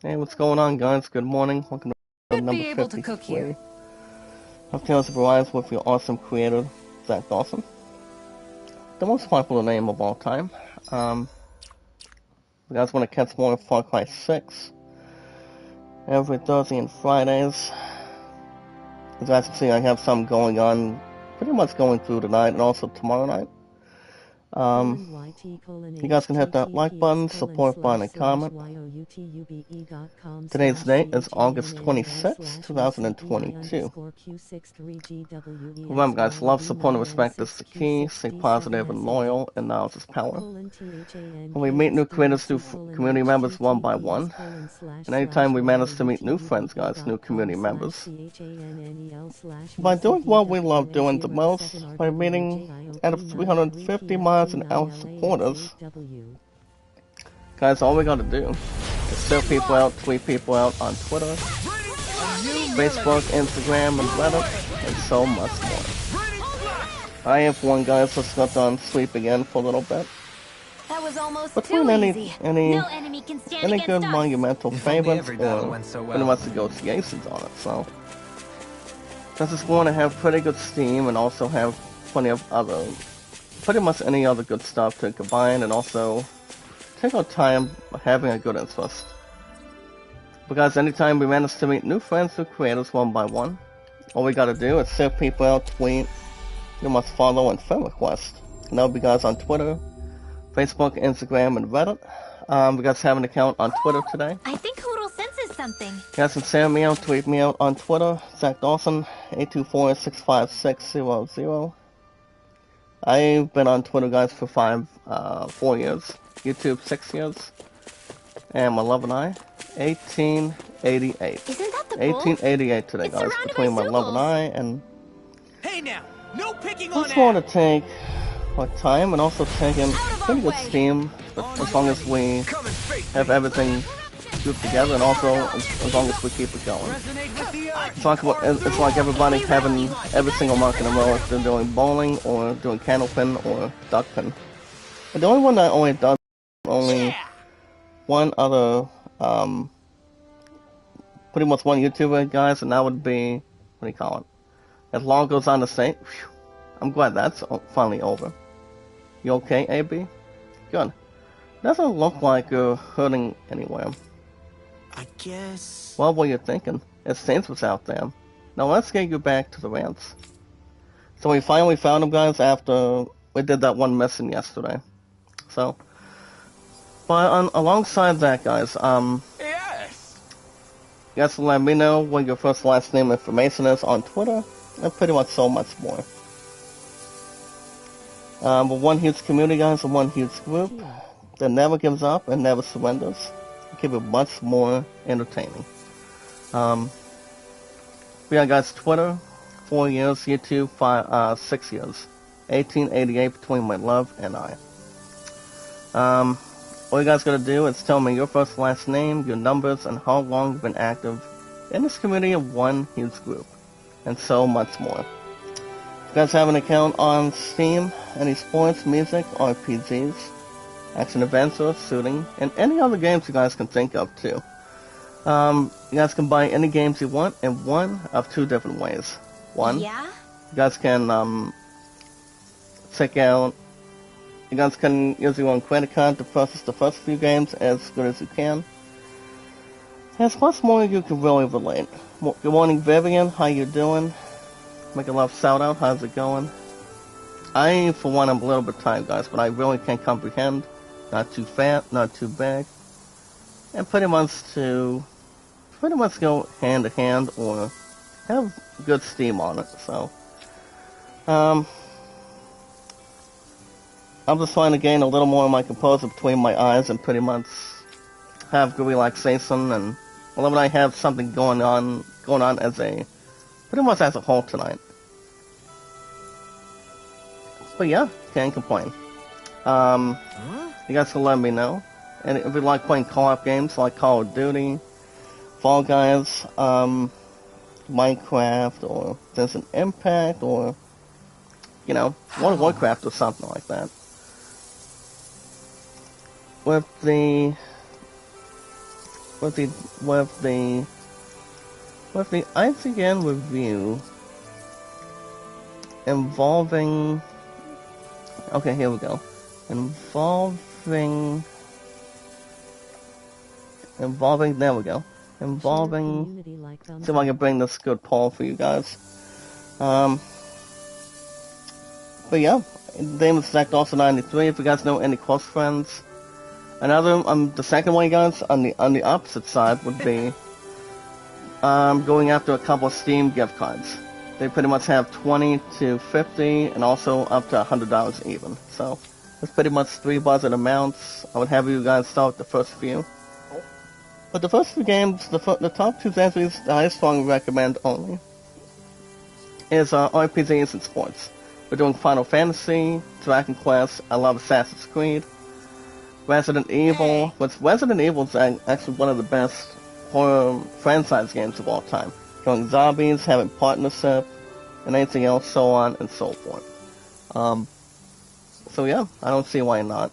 Hey, what's going on, guys? Good morning. Welcome to Should number be able to cook 53 here. of Tales of Arise with your awesome creator, Zach Dawson. The most popular name of all time. You guys want to catch more of Far Cry 6 every Thursday and Fridays. As you guys can see, I have some going on, pretty much going through tonight and also tomorrow night. You guys can hit that like button, support button, and comment. Today's date is August 26, 2022. Remember, guys, love, support, and respect is the key. Stay positive and loyal, and knowledge is power. When we meet new creators, new community members one by one, and anytime we manage to meet new friends, guys, new community members, by doing what we love doing the most, by meeting out of 350 miles an hour supporters, guys, all we gotta do is sell people out, tweet people out on Twitter, Facebook, Instagram, and Reddit, and so much more. I have one, guys, let's go on sleep again for a little bit. That was almost Between too any good us. monumental favorites every battle or went so pretty well. much negotiations on it, so this is going to have pretty good steam and also have plenty of other, pretty much any other good stuff to combine and also take our time having a good interest. Because anytime we manage to meet new friends, new creators one by one, all we gotta do is send people out, tweet, you must follow and friend request. And that'll be guys on Twitter, Facebook, Instagram, and Reddit. We guys have an account on Twitter today. I think Hoodle senses something. You guys can send me out, tweet me out on Twitter, Zach Dawson, 824-656-00. I've been on Twitter, guys, for 4 years. YouTube, 6 years. And my love and I, 1888. Isn't that the bull? 1888 today, It's guys, surrounded between by my love and symbols. I, and Hey now, no picking I on just want Ab. to take my time and also take in pretty good way. steam, as long as we Come and face have me. everything grouped together, and also as long as we keep it going. Resonate with the It's like everybody having every single mark in a row if they're doing bowling or doing candlepin or duckpin. And the only one that only does only one other, pretty much one YouTuber, guys, and that would be, what do you call it? As long goes on to say, I'm glad that's finally over. You okay, AB? Good. Doesn't look like you're hurting anywhere. I guess. Well, what are you thinking? It seems what's out there. Now let's get you back to the rants. So we finally found him, guys, after we did that one mission yesterday. So, but alongside that, guys, Yes. you guys can let me know what your first last name information is on Twitter, and pretty much so much more. But one huge community, guys, and one huge group that never gives up and never surrenders. Keep it much more entertaining. We got, guys, Twitter, 4 years, YouTube, 6 years. 1888 between my love and I. All you guys gotta do is tell me your first last name, your numbers, and how long you've been active in this community of one huge group. And so much more. If you guys have an account on Steam, any sports, music, RPGs, action adventure, shooting, and any other games you guys can think of too. You guys can buy any games you want in one of two different ways. One, Yeah? you guys can check out. You guys can use your own credit card to purchase the first few games as good as you can. There's much more you can really relate. Good morning, Vivian. How you doing? Make a love shout out. How's it going? I, for one, am a little bit tired, guys, but I really can't comprehend. Not too fat, not too big, and pretty much go hand to hand or have good steam on it. So, I'm just trying to gain a little more of my composure between my eyes and pretty much have good relaxation, and well, when I have something going on as pretty much as a whole tonight. But yeah, can't complain. You guys can let me know. And if you like playing co-op games like Call of Duty, Fall Guys, Minecraft, or there's an Impact, or, you know, World of Warcraft or something like that. With the with the IGN review involving. Okay, here we go. Involving. There we go. Involving. See if I can bring this good poll for you guys. But yeah, the name is Zach Dawson 93. If you guys know any close friends. Another, the second one, guys, on the opposite side would be going after a couple of Steam gift cards. They pretty much have 20 to 50 and also up to $100 even. So it's pretty much 3 budget amounts. I would have you guys start with the first few. But the first few games, the top 2 entries that I strongly recommend only is RPGs and sports. We're doing Final Fantasy, Dragon Quest, I love Assassin's Creed, Resident Evil, which Resident Evil is actually one of the best horror franchise games of all time. Killing zombies, having partnership, and anything else, so on and so forth. So yeah, I don't see why not.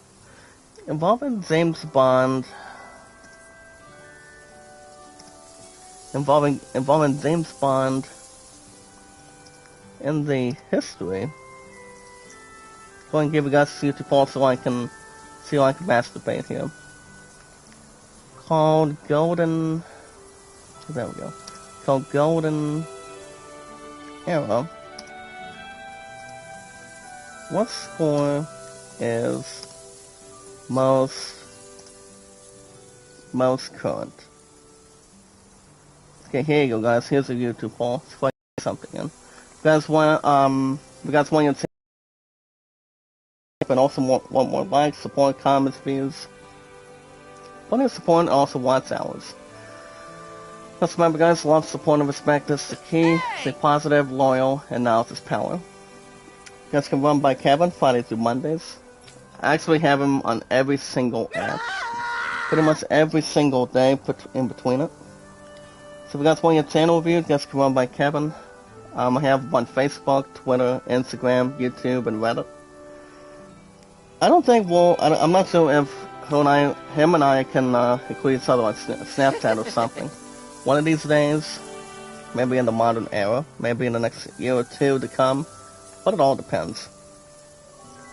Involving James Bond, involving James Bond in the history. Go ahead and give you guys a YouTube poll so I can masturbate here. Called Golden. There we go. Called Golden Era. What score is most current? Okay, here you go, guys. Here's a YouTube poll. Let's play something in. You guys want your take and also want more likes, support, comments, views. Plenty of support and also watch hours. Let's remember, guys, love, support, and respect is the key. Stay positive, loyal, and knowledge is power. You guys can run by Kevin Friday through Mondays. I actually have him on every single app. Pretty much every single day in between it. So if you guys want your channel reviewed, you guys can run by Kevin. I have him on Facebook, Twitter, Instagram, YouTube, and Reddit. I don't think I'm not sure if him and I can include each other on Snapchat or something. One of these days, maybe in the modern era, maybe in the next year or two to come, but it all depends.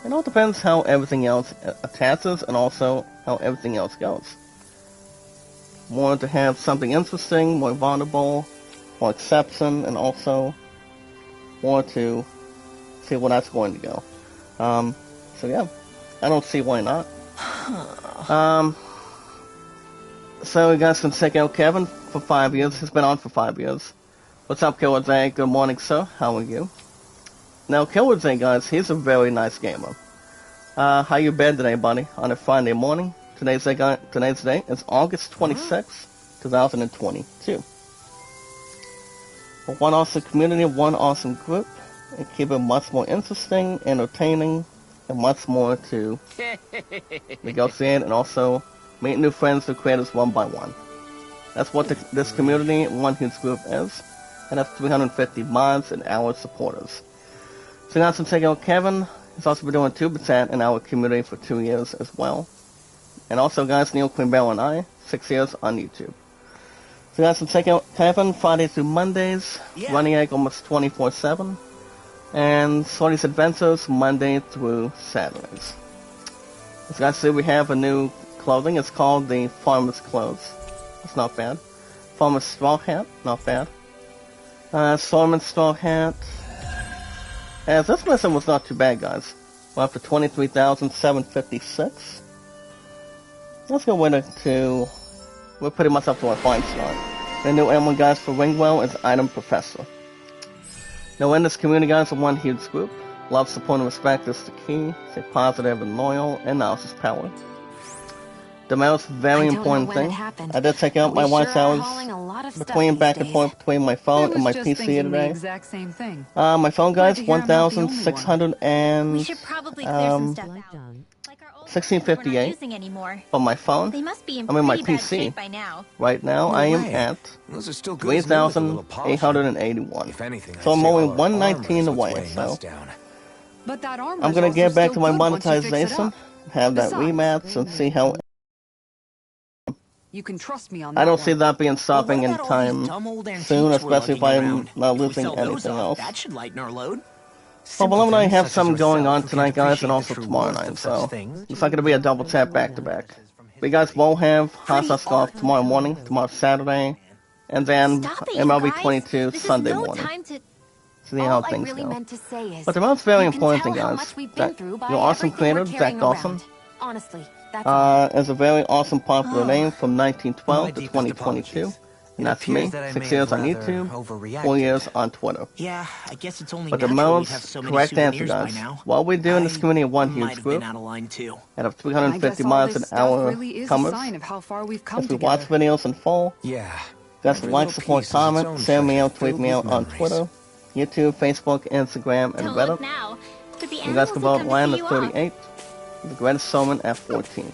It all depends how everything else attaches and also how everything else goes. More to have something interesting, more vulnerable, more exception, and also more to see where that's going to go. So yeah, I don't see why not. So you guys can check out Kevin for 5 years. He's been on for 5 years. What's up, Killer J? Good morning, sir. How are you? Now, Killer J, guys, he's a very nice gamer. How you been today, buddy? On a Friday morning. Today's day is August 26th, 2022. One awesome community, one awesome group, and keep it much more interesting, entertaining, and much more to negotiate and also meet new friends and creators one by one. That's what this community, one huge group is, and have 350 mods and our supporters. So guys, can check out Kevin. He's also been doing 2% in our community for 2 years as well. And also, guys, Neil Queen Bell and I, 6 years on YouTube. So guys, can check out Kevin Friday through Mondays, Running Egg almost 24/7, and Shorty's Adventures Monday through Saturdays. As you guys see, we have a new clothing. It's called the Farmer's Clothes. It's not bad. Farmer's Straw Hat, not bad. Sorman's Straw Hat. As this listen was not too bad, guys. We're up to 23,756. Let's go with it to... We're pretty much up to our fine start. The new M1, guys, for Ringwell is Item Professor. Now, in this community, guys, we're one huge group. Love, support, and respect is the key. Stay positive and loyal, and knowledge is power. The most very important thing, I did take out my watch hours back and forth between my phone and my PC today. My phone, guys, 1,600 and... We should probably clear some stuff out. Like our old 1658 we're not using anymore. on my phone. They must be in my pretty bad PC. shape by now. Right now, I am at Those are still good as new with a little polish. 3,881. If anything, So I'd I'm say only all our 119 armor's what's away, weighing so us down. But that armor's I'm gonna also get back to still my good once you fix it monetization, up. have that Besides, rematch, and see how... You can trust me on that I don't see one. that being stopping Well, in what about all these time dumb old soon, antiques we're especially if lugging I'm around? not If we losing sell those anything off, else. that should lighten our load. Well, Beloved and I have Simpletons such some as going on yourself who can't tonight, guys, and appreciate the also true tomorrow worth night, of such so things. it's not going to be a double tap back-to-back. We guys will have Hasa Scarf tomorrow morning, tomorrow Saturday, and then Stop it, you MLB guys. 22 This Sunday is no morning. time to. See how All I things really go. meant to say is, But the most very you can important tell thing, how guys, much we've that been through by your awesome everything we're creator, carrying Zach Dawson, around. Honestly, that's all. is a very awesome popular name from My 1912 to deepest 2022. apologies. And It that's me, appears that I 6 may years have on rather YouTube, overreacted. 4 years on Twitter. Yeah, I guess it's only But the natural we'd most have so many correct answer, souvenirs by guys, now. what we do in this community of one might huge have group, been out of line too. out of I 350 guess all miles this an stuff hour really is a comers, sign of how far we've come as we watch together. videos in full, Yeah. guys, Every like, little support, piece is its own comment, share me treasure out, tweet filled me with out on memories. Twitter, YouTube, Facebook, Instagram, and Don't Reddit. look now. But the You animals guys can have vote come to land see at you off. 38, the greatest showman at 14.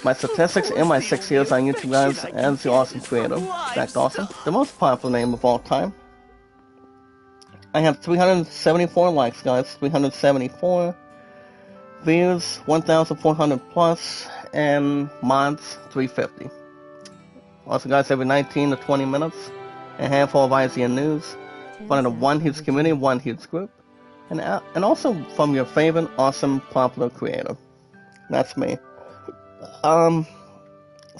My statistics in my 6 years on YouTube, guys, as the awesome creator, Zach Dawson, the most popular name of all time. I have 374 likes, guys, 374 views, 1,400 plus, and mods, 350. Also, guys, every 19 to 20 minutes, a handful of IZN news, one of the one huge community, one huge group, and also from your favorite awesome popular creator. That's me. So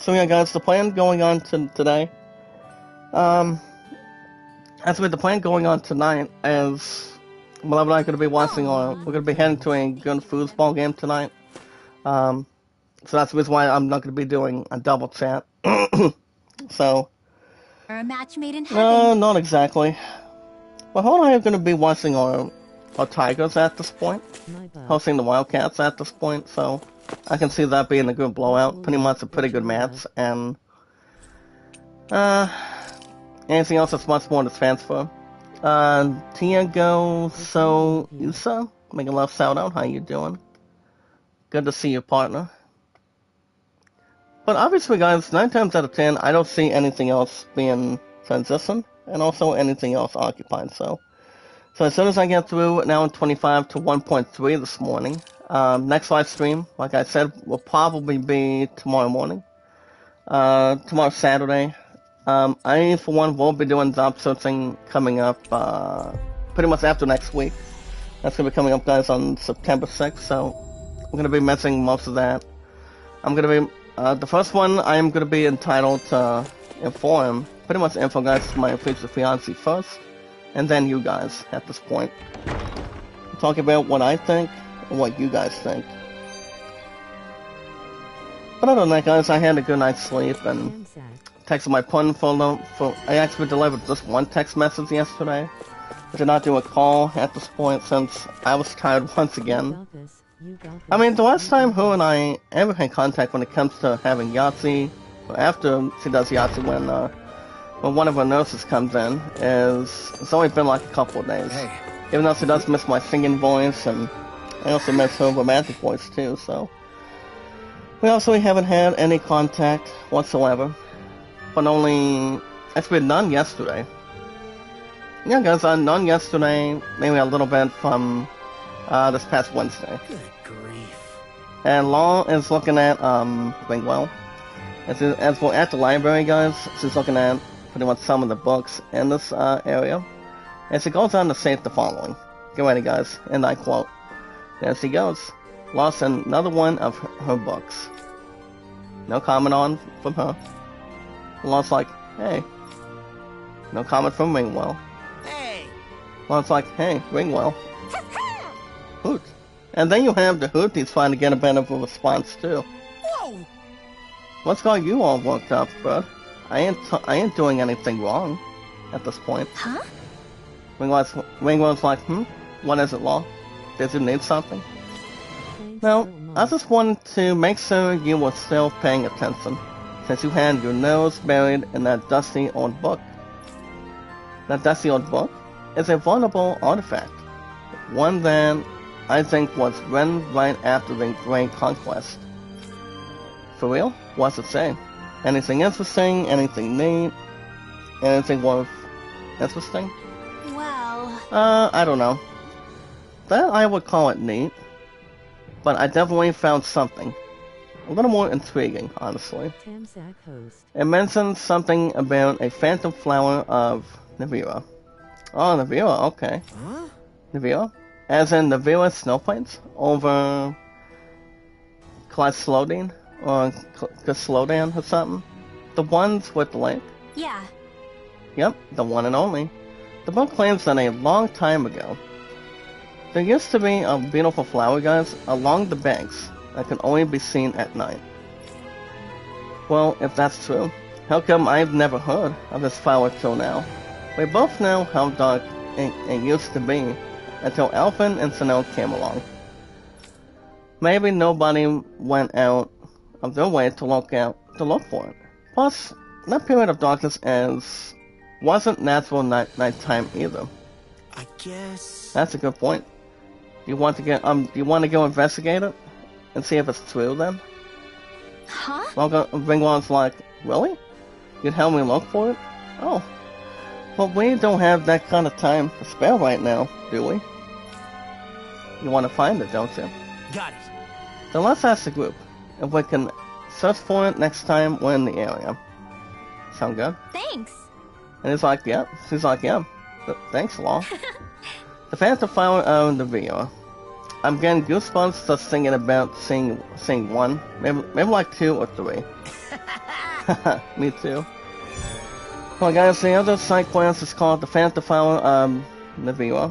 yeah, guys, the plan going on today, as with the plan going on tonight is, Beloved and I are going to be watching, we're going to be heading to a good foosball game tonight. So that's the reason why I'm not going to be doing a double chat. So, Or a match made in no, heaven. not exactly. But hold on, I'm going to be watching our Tigers at this point, hosting the Wildcats at this point, so I can see that being a good blowout, pretty much a pretty good match, and anything else that's much more to transfer. Tiago Sousa, make a love shout out, how you doing? Good to see you, partner. But obviously, guys, 9 times out of 10, I don't see anything else being transitioned, and also anything else occupied, so as soon as I get through now in 25 to 1.3 this morning, next live stream, like I said, will probably be tomorrow morning. Tomorrow Saturday. I, for one, will be doing job searching coming up, pretty much after next week. That's going to be coming up, guys, on September 6th, so I'm going to be missing most of that. I'm going to be, the first one, I am going to be entitled to inform, pretty much info, guys, to my future fiancé first, and then you guys, at this point. Talk about what I think, and what you guys think. But other than that, guys, I had a good night's sleep, and texted my pun folder I actually delivered just one text message yesterday. I did not do a call at this point since I was tired once again. I mean, the last time Who and I ever had contact when it comes to having Yahtzee, or after she does Yahtzee when one of her nurses comes in, it's only been like a couple of days. Hey. Even though she does miss my singing voice, and I also miss her romantic voice too, so. We also haven't had any contact whatsoever. But only, actually none yesterday. Yeah, guys, none yesterday, maybe a little bit from this past Wednesday. Good grief. And Law is looking at Ringwell. As we're at the library, guys, she's looking at pretty much some of the books in this area. And she goes on to say the following. Get ready, guys, and I quote. There she goes. Lost another one of her books. No comment on from her. Law's like, hey. No comment from Ringwell. Hey! Law's like, hey, Ringwell. Hoot. And then you have the Hooties trying to get a bit of a response too. Whoa! What's got you all worked up, bud? I ain't doing anything wrong at this point. Huh? Ringwell's like, what is it, Law? Did you need something? No, I just wanted to make sure you were still paying attention, since you had your nose buried in that dusty old book. That dusty old book is a vulnerable artifact, one that I think was written right after the Great Conquest. For real? What's it say? Anything interesting? Anything neat? Anything worth interesting? Well, I don't know. That I would call it neat, but I definitely found something. a little more intriguing, honestly. It mentions something about a phantom flower of Navira. Oh, Navira, okay. Huh? Navira? As in Navira snowplains over Claslodine or Caslodan or something? The ones with the lake? Yeah. Yep, the one and only. The book claims that a long time ago, there used to be a beautiful flower, guys, along the banks that can only be seen at night. Well, if that's true, how come I've never heard of this flower till now? We both know how dark it used to be until Alphen and Sinnoh came along. Maybe nobody went out of their way to look for it. Plus, that period of darkness wasn't natural nighttime either. I guess. That's a good point. Do you want to go investigate it and see if it's true then? Huh? Well, Ringwall's like, really? You'd help me look for it? Oh. Well, we don't have that kind of time to spare right now, do we? You want to find it, don't you? Got it. Then let's ask the group if we can search for it next time we're in the area. Sound good? Thanks. And he's like, yeah. She's like, yeah. Thanks, Law. The Phantom Flower of Navira. I'm getting goosebumps just thinking about seeing one. Maybe like 2 or 3. Me too. Well, guys, the other side quest is called the Phantom Flower of Navira.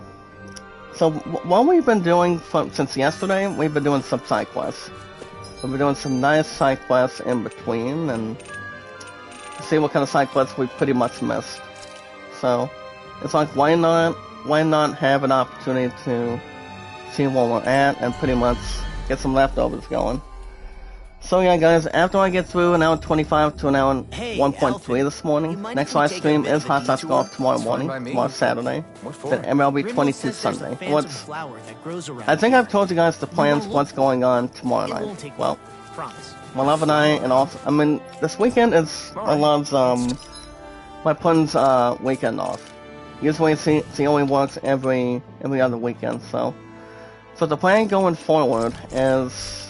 So, what we've been doing since yesterday, we've been doing some side quests. We've been doing some nice side quests in between, and see what kind of side quests we pretty much missed. So, it's like, why not have an opportunity to see where we're at and pretty much get some leftovers going. So yeah, guys, after I get through an hour 25 to an hour 1.3 this morning, next live stream is Hot Sauce Golf tomorrow morning, tomorrow Saturday, then MLB 22 Sunday. I think I've told you guys the plans, what's going on tomorrow night. Well, my love and I, and also, I mean, this weekend is my love's, my pun's, weekend off. Usually she only works every other weekend, so the plan going forward is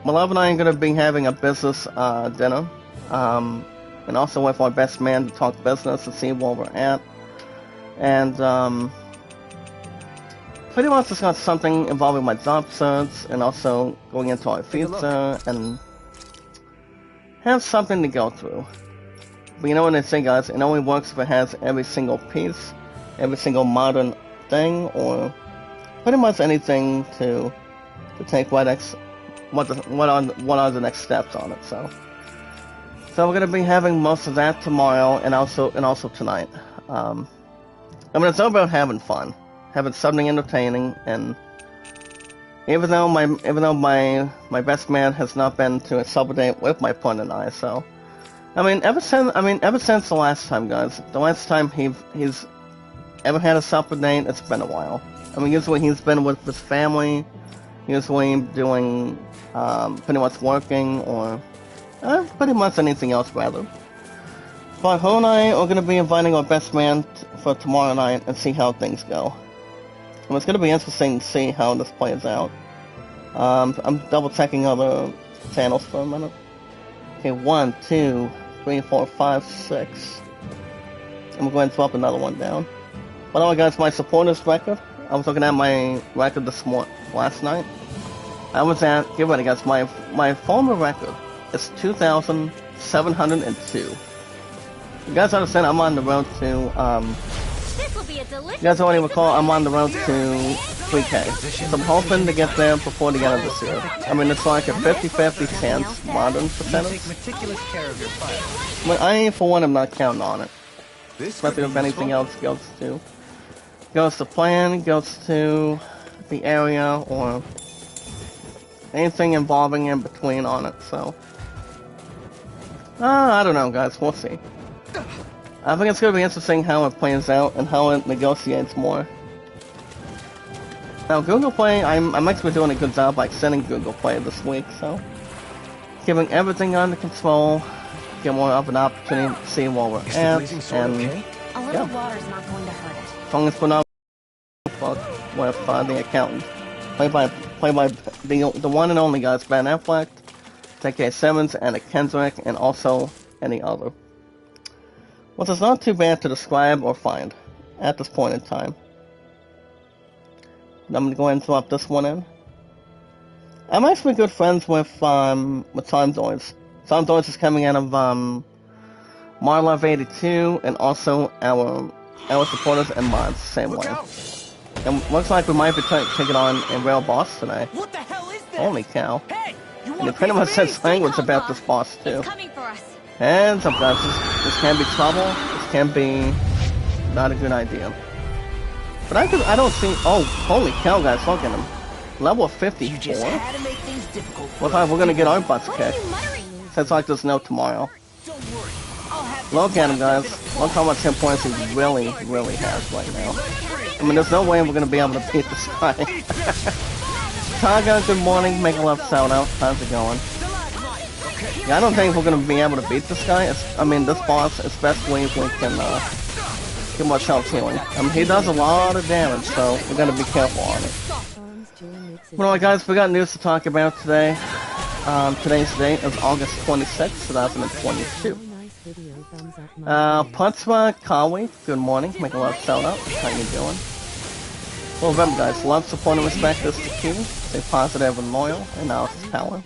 my love and I are going to be having a business dinner, and also with our best man to talk business and see where we're at, and pretty much just got something involving my job search and also going into our future and have something to go through. But you know what they say, guys, it only works if it has every single piece, every single modern thing, or pretty much anything to take what are the next steps on it. So we're gonna be having most of that tomorrow and also tonight. I mean, it's all about having fun, having something entertaining, and even though my best man has not been to a supper date with my pun and I, so I mean ever since the last time, guys, the last time he's ever had a supper date, it's been a while. I mean, usually he's been with his family, usually doing pretty much working or pretty much anything else rather. But her and I are going to be inviting our best man for tomorrow night and see how things go. And it's going to be interesting to see how this plays out. I'm double checking other channels for a minute. Okay, 1, 2, 3, 4, 5, 6. And we're going to swap another one down. By the way, guys, my supporters record. I was looking at my record last night. I was at, get ready, guys, my former record is 2,702. You guys understand I'm on the road to, This will be a delicious. you guys already recall I'm on the road to 3K. So I'm hoping to get there before the end of this year. I mean, it's like a 50-50 chance, modern percentage. But I, for one, am not counting on it. Especially if anything else goes to plan, goes to the area, or anything involving in between on it, so I don't know, guys, we'll see. I think it's going to be interesting how it plays out and how it negotiates more. Now, Google Play, I'm actually doing a good job by sending Google Play this week, so giving everything under control, get more of an opportunity to see where we're at, and A little water's not going to hurt it. as long as we're not with the accountant, played by the one and only, guys, Ben Affleck. J.K. Simmons, Anna Kendrick, and also any other. Which is not too bad to describe or find at this point in time. I'm going to go ahead and swap this one in. I'm actually good friends with Time Zoids. Time Zoids is coming out of Marlove82 and also our supporters and mods same way. And looks like we might be taking on a real boss today. What the hell is that? Holy cow. Hey, you And it pretty much says language about this boss too. It's coming for us. Hands up guys, this can be trouble. This can be not a good idea. But I don't see, oh, holy cow guys, look at him. Level 54? You just had to make things difficult. Looks like we're gonna get our butts What are kicked. you muttering? Says like there's no tomorrow. Don't worry. I'll have this Look at him knocked guys. out Look how much hit points he really has right now. I mean there's no way we're gonna be able to beat this guy. Taga, good morning, make a love shout out. How's it going? Yeah, I don't think we're gonna be able to beat this guy. This boss, especially if we can get more self healing. He does a lot of damage, so we're gonna be careful on it. Well, guys, we got news to talk about today. Today's date is August 26th, 2022. Putzma Kawi, good morning. Make a love shout out. How you doing? Well, remember, guys, love, support, and respect is the key. Stay positive and loyal, and now it's power.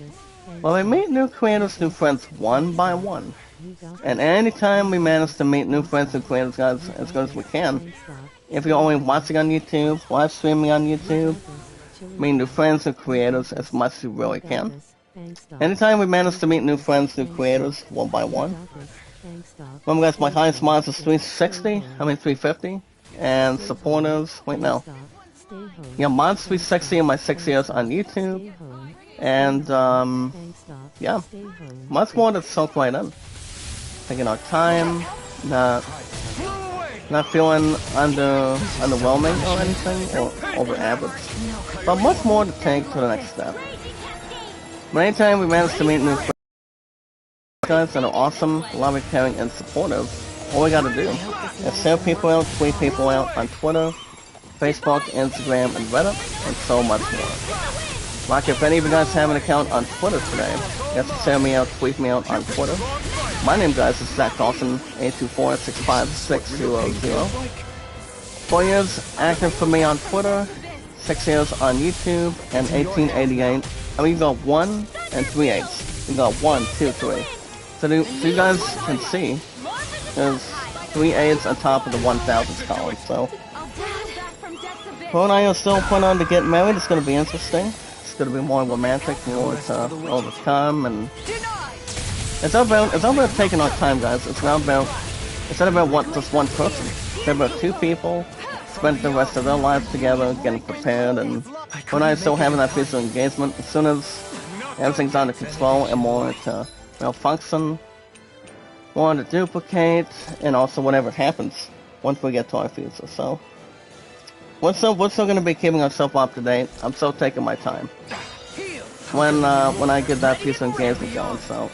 Well, we meet new creators, new friends, one by one. And anytime we manage to meet new friends and creators, guys, as good as we can, if you're only watching on YouTube, live streaming on YouTube, meet new friends and creators as much as you really can. Anytime we manage to meet new friends, new creators, one by one. Remember, guys, my highest mods is 350, and supporters, wait, no. Yeah, mods 360 in my 6 years on YouTube. And, yeah, much more to soak right in. Taking our time, not feeling underwhelming or anything, or over average. But much more to take to the next step. But anytime we manage to meet new friends, guys that are awesome, loving, caring, and supportive, all we gotta do is share people out, tweet people out on Twitter, Facebook, Instagram, and Reddit, and so much more. Like if any of you guys have an account on Twitter today, you have to share me out, tweet me out on Twitter. My name, guys, is Zach Dawson, 824-656-600. 4 years active for me on Twitter, 6 years on YouTube, and 1888. I mean, you got 1 and 3/8. You got 1, 2, 3. So you guys can see, there's 3/8 on top of the 1000s column. So, Pro and I are still planning on to get married. It's going to be interesting. It's going to be more romantic, more to overcome, and it's about taking our time, guys. It's not about just one person. It's about 2 people spend the rest of their lives together, getting prepared, and Pro and I are still having that physical engagement. As soon as everything's under control and more to function, more to duplicate, and also whatever happens once we get to our future. So we're still going to be keeping ourselves up to date. I'm still taking my time when I get that piece of engagement going. So,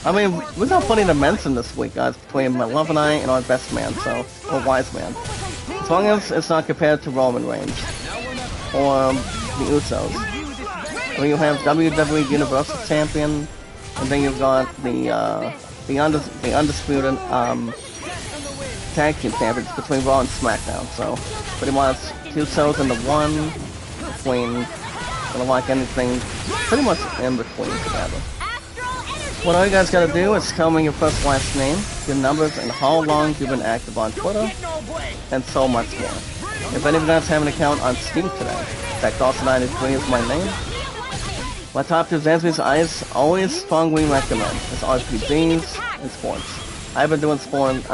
I mean, we got plenty to mention this week, guys, between my love and I and our best man, or wise man. As long as it's not compared to Roman Reigns or the Usos. I mean, you have WWE Universal Champion, and then you've got the undisputed tag team champions between Raw and SmackDown. So pretty much 2 shows into one, between kind of like anything, pretty much in between together. What all you guys gotta do is tell me your first last name, your numbers, and how long you've been active on Twitter, and so much more. If any of you guys have an account on Steam today, ZachDawson93 is my name. My top 2 Zansby's I always strongly recommend is RPGs and sports. I've been doing sports,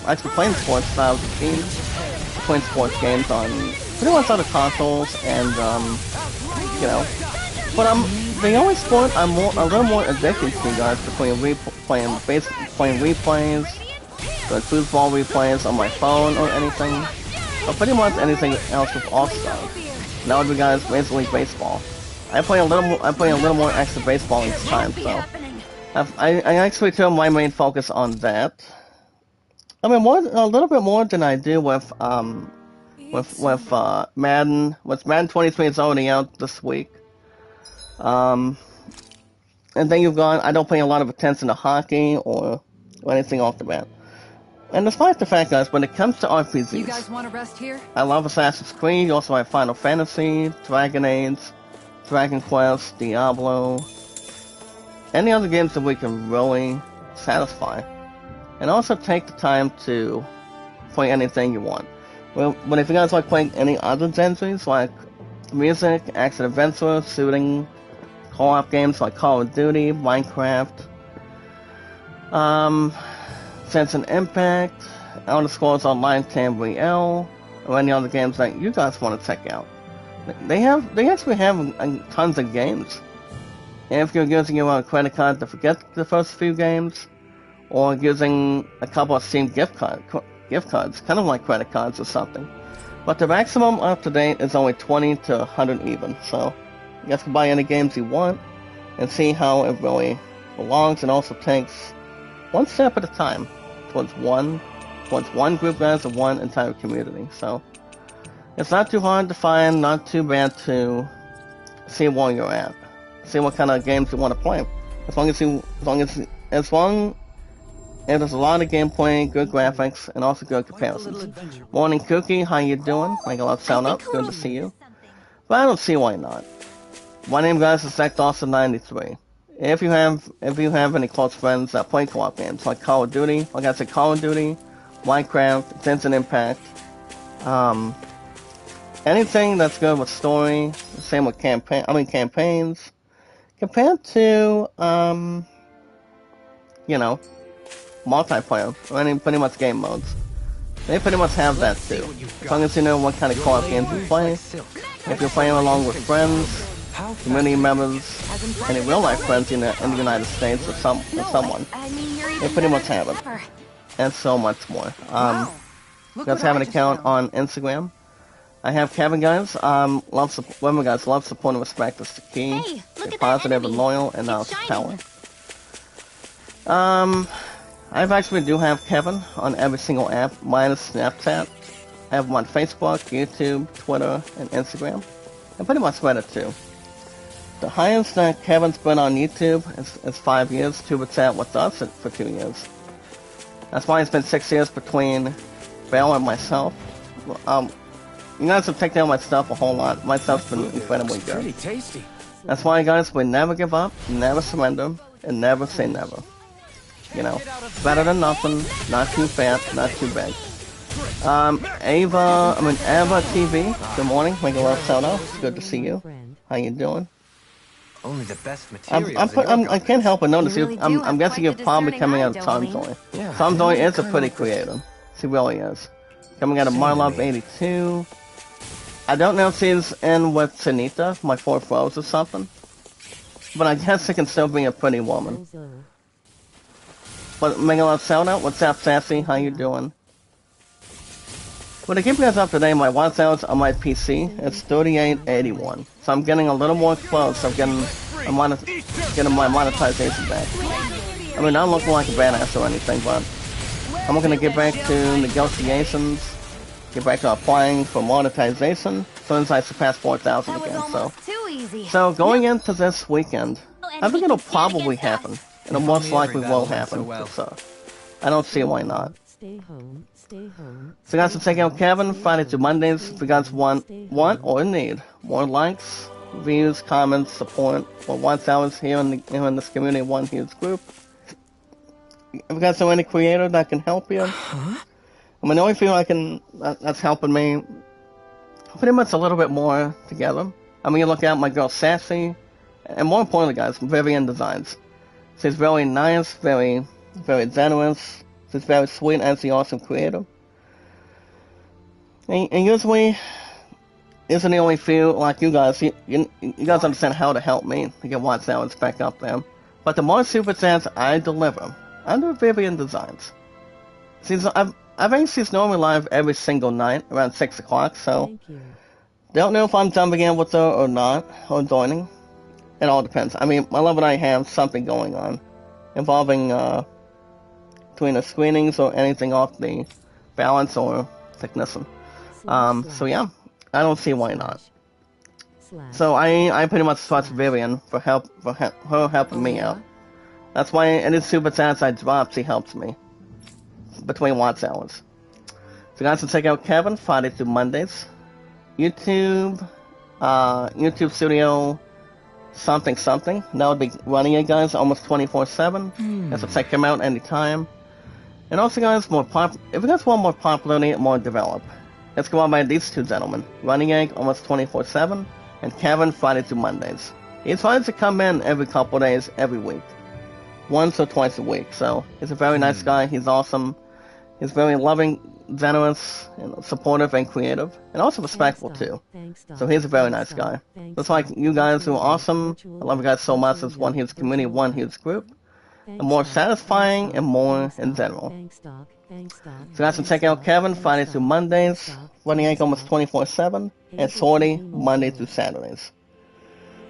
actually playing sports since I was a teen, playing sports games on pretty much other consoles, and but the only sport I'm a little more addicted to, guys, between playing replays, so football replays on my phone or anything, or pretty much anything else with All-Stars. That would be, guys, Major League Baseball. I play a little more extra baseball each time, so I actually turn my main focus on that. I mean, a little bit more than I do with Madden. With Madden 23, it's already out this week. And then you've got, I don't pay a lot of attention to hockey or anything off the bat. And despite the fact, guys, when it comes to RPGs, You guys want to rest here? I love Assassin's Creed, you also have Final Fantasy, Dragon Age, Dragon Quest, Diablo, any other games that we can really satisfy. And also take the time to play anything you want. Well, but if you guys like playing any other genres, like music, action adventure, shooting, co-op games like Call of Duty, Minecraft, Genshin Impact, Elder Scrolls Online Tamriel, or any other games that you guys want to check out. They actually have tons of games. And if you're using your credit card to forget the first few games, or using a couple of Steam gift cards, kind of like credit cards or something. But the maximum up to date is only 20 to 100 even, so you guys can buy any games you want and see how it really belongs, and also takes one step at a time towards one group, guys, of one entire community. So it's not too hard to find, not too bad to see where you're at, see what kind of games you want to play. As long as there's a lot of gameplay, good graphics, and also good comparisons. Morning Cookie, how you doing? Make a lot of sound up, good to see you. But I don't see why not. My name, guys, is ZachDawson93. If you have any close friends that play co-op games like Call of Duty, like I said, Call of Duty, Minecraft, Genshin Impact, anything that's good with story, same with campaigns, compared to, multiplayer, or any pretty much game modes. They pretty much have that too. As long as you know what kind of co-op games you play, if you're playing along with friends, community members, any real-life friends in the United States or someone, they pretty much have it. And so much more. You guys have an account on Instagram. I have Kevin, guys. Love support and respect is the key. Hey, look at Positive that and enemy. loyal, and now it's power. I actually do have Kevin on every single app, minus Snapchat. I have him on Facebook, YouTube, Twitter, and Instagram. And pretty much Reddit too. The highest that Kevin's been on YouTube is 5 years. TuberChat with us for 2 years. That's why it's been 6 years between Bell and myself. You guys have checked out my stuff a whole lot. My stuff's been incredibly good. Pretty tasty. That's why, guys, we never give up, never surrender, and never say never. You know, better than nothing, not too fat, not too big. Ava TV, good morning, make a love shout out, it's good to see you. How you doing? Only the best materials. I can't help but notice You you, really do I'm have guessing quite you're the probably discerning coming eye, out of Tom Dolly. Zoy. Yeah, Tom Zoy is a kinda pretty like creator. She really is. Coming out of Same Marlov to me. 82. I don't know if she's in with Sunita, my 4 Rose or something. But I guess she can still be a pretty woman. But make a lot of shout out. What's up, Sassy? How you doing? Well, to keep you guys up to date, my watch hours on my PC is 3881. So I'm getting a little more close. I'm getting my monetization back. I mean, I'm looking like a badass or anything, but I'm going to get back to negotiations, get back to applying for monetization as soon as I surpass 4,000 That was again. almost too easy. So going into this weekend, I think it'll probably happen. It'll most likely will That went happen. so well. So I don't see why not. Stay home, stay home. So guys, to check out Kevin, Friday to Mondays, if you guys want or need more likes, views, comments, support, or watch hours here in this community, one huge group. If you guys know any creator that can help you, I mean, the only thing that's helping me pretty much a little bit more together. I mean, you look at my girl Sassy, and more importantly, guys, Vivian Designs. She's very nice, very, very generous. She's very sweet and she's awesome creator. And usually, isn't the only few like you guys. You guys understand how to help me to get watch hours back up there. But the more super chats I deliver under Vivian Designs. I think she's normally live every single night around 6 o'clock. So Thank you. don't know if I'm jumping in with her or not, or joining. It all depends. I mean, my love and I have something going on involving between the screenings or anything off the balance or thickness. So yeah, I don't see why not. So I pretty much trust Vivian for her helping me out. That's why any super chats I drop, she helps me between watch hours. So guys, can check out Kevin Friday through Mondays, YouTube Studio something. That would be running it, guys, almost 24/7. So check him out anytime. And also, guys, if you guys want more popularity, more develop, let's go on by these two gentlemen. Running Egg almost 24/7, and Kevin Friday through Mondays. He tries to come in every couple days, every week, once or twice a week. So he's a very nice guy. He's awesome. He's very loving, generous, and supportive, and creative, and also respectful too. So he's a very nice guy. Just like you guys who are awesome. I love you guys so much. It's one huge community, one huge group. And more satisfying and more in general. So guys can check out Kevin Friday through Mondays, Running Egg almost 24/7, and Sorty Monday through Saturdays.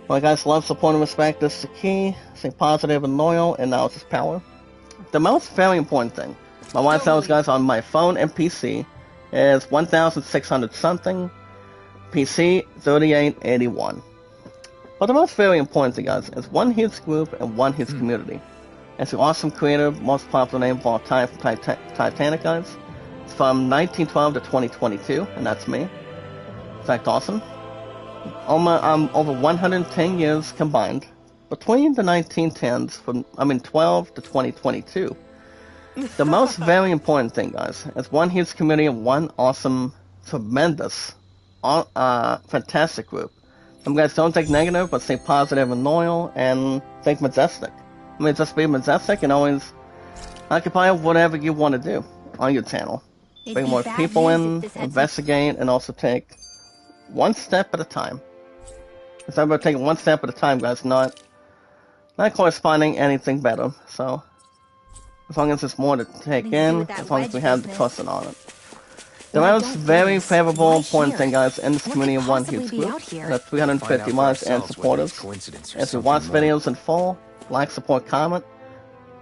Well, guys, love, support, and respect. This is the key. Stay positive and loyal, and now it's just power. The most very important thing my wife tells guys on my phone and PC is 1,600 something, PC 3881. But the most very important thing, guys, is one huge group and one huge community. It's the awesome creator, most popular name of all time for Titanic, guys. It's from 1912 to 2022, and that's me. In fact, awesome. Over 110 years combined between the 1910s, from 12 to 2022. The most very important thing, guys, is one huge community of one awesome, tremendous, fantastic group. Some guys don't think negative, but stay positive and loyal, and think majestic. Just be majestic and always occupy whatever you want to do on your channel. Bring more people in, investigate, and also take one step at a time. It's about taking one step at a time, guys, not corresponding anything better. So, as long as there's more to take in, as long as we have the trust on it. The most very favorable important thing, guys, in this community of one huge group, that's 350 mods and supporters. As we watch videos in full, like, support, comment.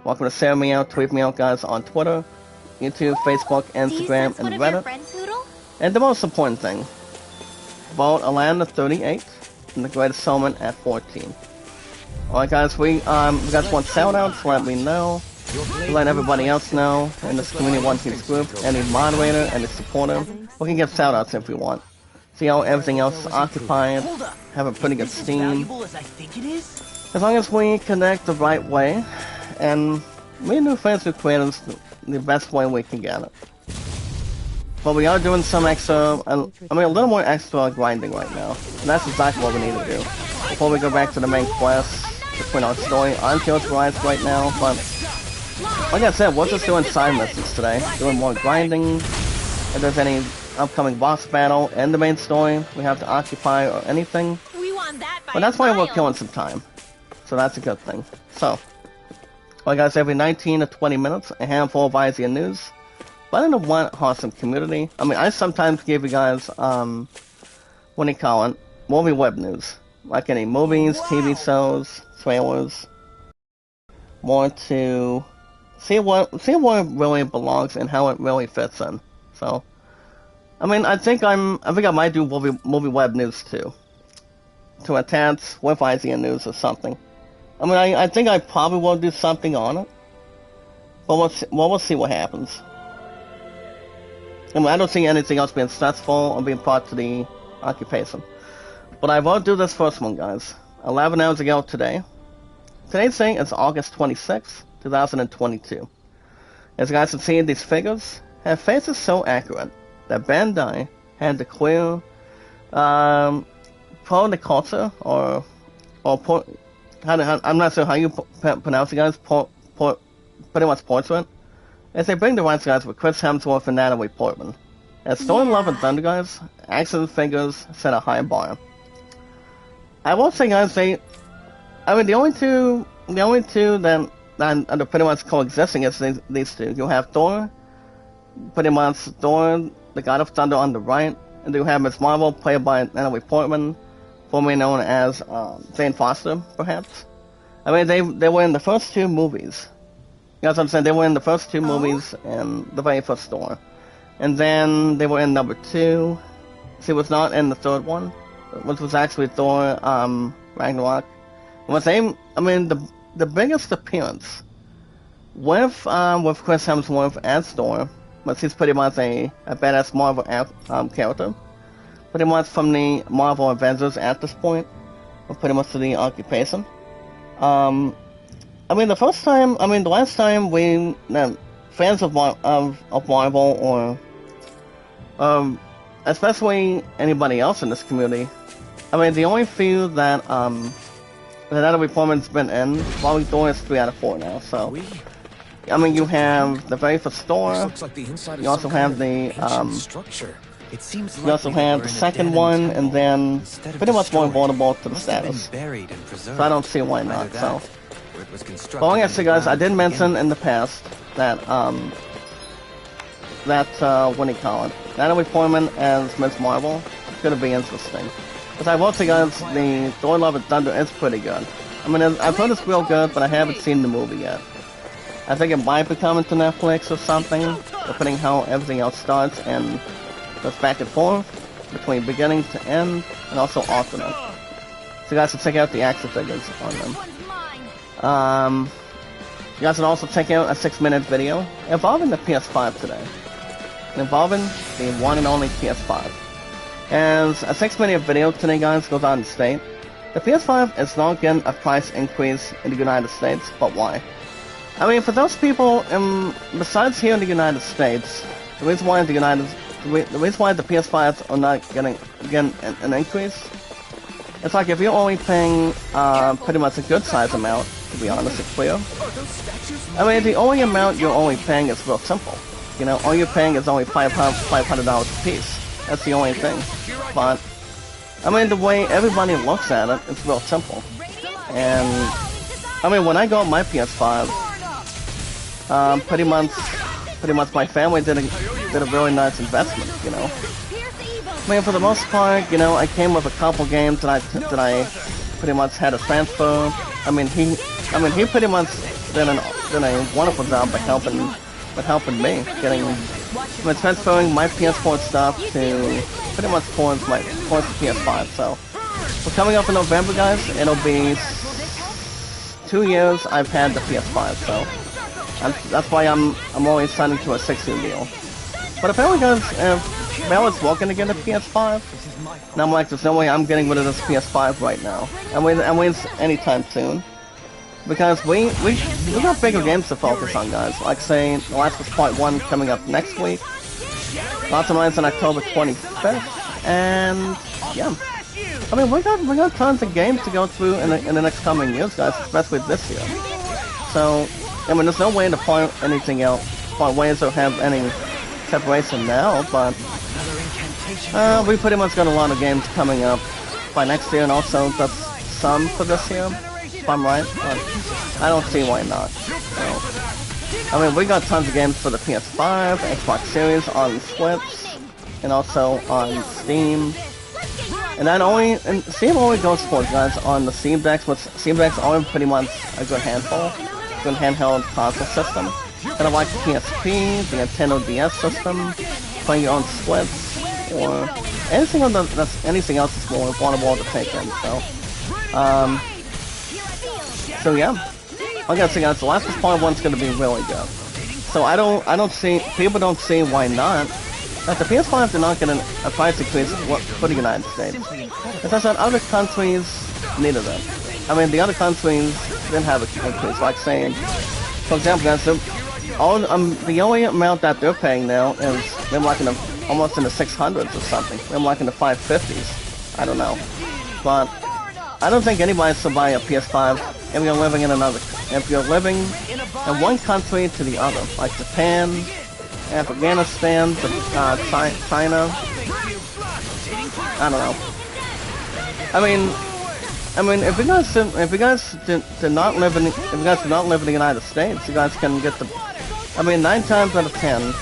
Welcome to share me out, tweet me out, guys, on Twitter, YouTube, Facebook, Instagram, and Reddit. And the most important thing, vote Alana 38 and the Greatest Showman at 14. Alright, guys, we guys want shoutouts, let me know. Let everybody else know in this community one huge group, any moderator, any supporter. We can give shoutouts if we want. See how everything else is occupied, have a pretty good Steam. As long as we connect the right way, and we do friends with creators the best way we can get it. But we are doing some extra, a little more extra grinding right now. And that's exactly what we need to do. Before we go back to the main quest, between our story, Unkill's Rise right now, but like I said, we're just doing side missions today. Doing more grinding. If there's any upcoming boss battle in the main story we have to occupy or anything. But that's why we're killing some time. So that's a good thing. So, well guys, every 19 to 20 minutes, a handful of IZN news. But in a one awesome community. I sometimes give you guys, what do you call it? Movie web news. Like any movies, TV shows, trailers. More to see what it really belongs and how it really fits in. So, I think I might do movie web news too. To attach with IZN news or something. I think I probably will do something on it. But we'll see what happens. I don't see anything else being stressful or being part of the occupation. But I will do this first one, guys. 11 hours ago today. Today's date is August 26, 2022. As you guys can see, these figures have faces so accurate that Bandai had to clear pro the culture or I'm not sure how you pronounce it, guys. Pretty much portrait. As they bring the rights, guys, with Chris Hemsworth and Natalie Portman. As Thor Love and Thunder, guys, action figures set a high bar. I will say, guys, the only two that are pretty much coexisting is these two. You have Thor, pretty much Thor, the God of Thunder on the right, and you have Ms. Marvel, played by Natalie Portman, formerly known as Jane Foster, perhaps. They were in the first two movies. You know what I'm saying? They were in the first two movies and the very first Thor. And then they were in number 2. She was not in the third one. which was actually Thor Ragnarok. Was the biggest appearance with Chris Hemsworth as Thor, but he's pretty much a badass Marvel character, pretty much from the Marvel Avengers at this point, or pretty much to the occupation. The last time fans of Marvel or especially anybody else in this community, the only few that Natalie Portman's been in, Bobby Thor is 3 out of 4 now, so you have the very first Thor, you also have the you also have the second one, and then pretty much more vulnerable to the status. So I don't see why not. So, but like I said, guys, I did mention in the past that what do you call it? Natalie Portman as Ms. Marvel is gonna be interesting. Because I will say, guys, the Thor: Love and Thunder is pretty good. I've heard it's real good, but I haven't seen the movie yet. I think it might be coming to Netflix or something, depending how everything else starts and goes back and forth between beginning to end, and also alternate. So you guys can check out the action figures on them. You guys can also check out a 6-minute video involving the PS5 today. Involving the one and only PS5. As a 6-minute video today, guys, goes on to state, the PS5 is not getting a price increase in the United States, but why? For those people, besides here in the United States, the reason why the PS5s are not getting an increase, it's like if you're only paying pretty much a good size amount, to be honest and clear. The only amount you're only paying is real simple. All you're paying is only $500 a piece. That's the only thing. But the way everybody looks at it, it's real simple. And when I got my PS5, pretty much my family did a really nice investment. For the most part, I came with a couple games that I pretty much had a transfer. He pretty much did a wonderful job by helping me transferring my PS4 stuff to pretty much towards the PS5. So we're coming up in November, guys. It'll be 2 years I've had the PS5. So that's why I'm always signing to a 6-year deal. But apparently, guys, if Mel is looking to get a PS5, and I'm like, there's no way I'm getting rid of this PS5 right now. It's anytime soon. Because we got bigger games to focus on, guys. Like, say, The Last of Us Part 1 coming up next week. Lots of nights on October 25th. And, yeah. We got tons of games to go through in the next coming years, guys, especially this year. So, there's no way to point anything out, point ways or have any separation now, but we pretty much got a lot of games coming up by next year, and also that's some for this year, if I'm right. But I don't see why not. So, we got tons of games for the PS5, Xbox Series, on Switch, and also on Steam. And Steam only goes for, guys, on the Steam Decks, which Steam Decks are pretty much a good handful, good handheld console system. Kind of like the PSP, the Nintendo DS system, playing your own Switch, or anything else that's more vulnerable to take in. So yeah, like I said, guys, The Last of Us Part 1's gonna be really good. So people don't see why not. That the PS5 did not get a price increase for the United States. As I said, other countries needed it. The other countries didn't have an increase. Like saying, for example, guys, the only amount that they're paying now is they're like almost in the 600s or something. They're like in the 550s. I don't know, but I don't think anybody should buy a PS5 if you're living in one country to the other, like Japan, Afghanistan, China. I don't know. If you guys do not live in the United States, you guys can get 9 times out of 10,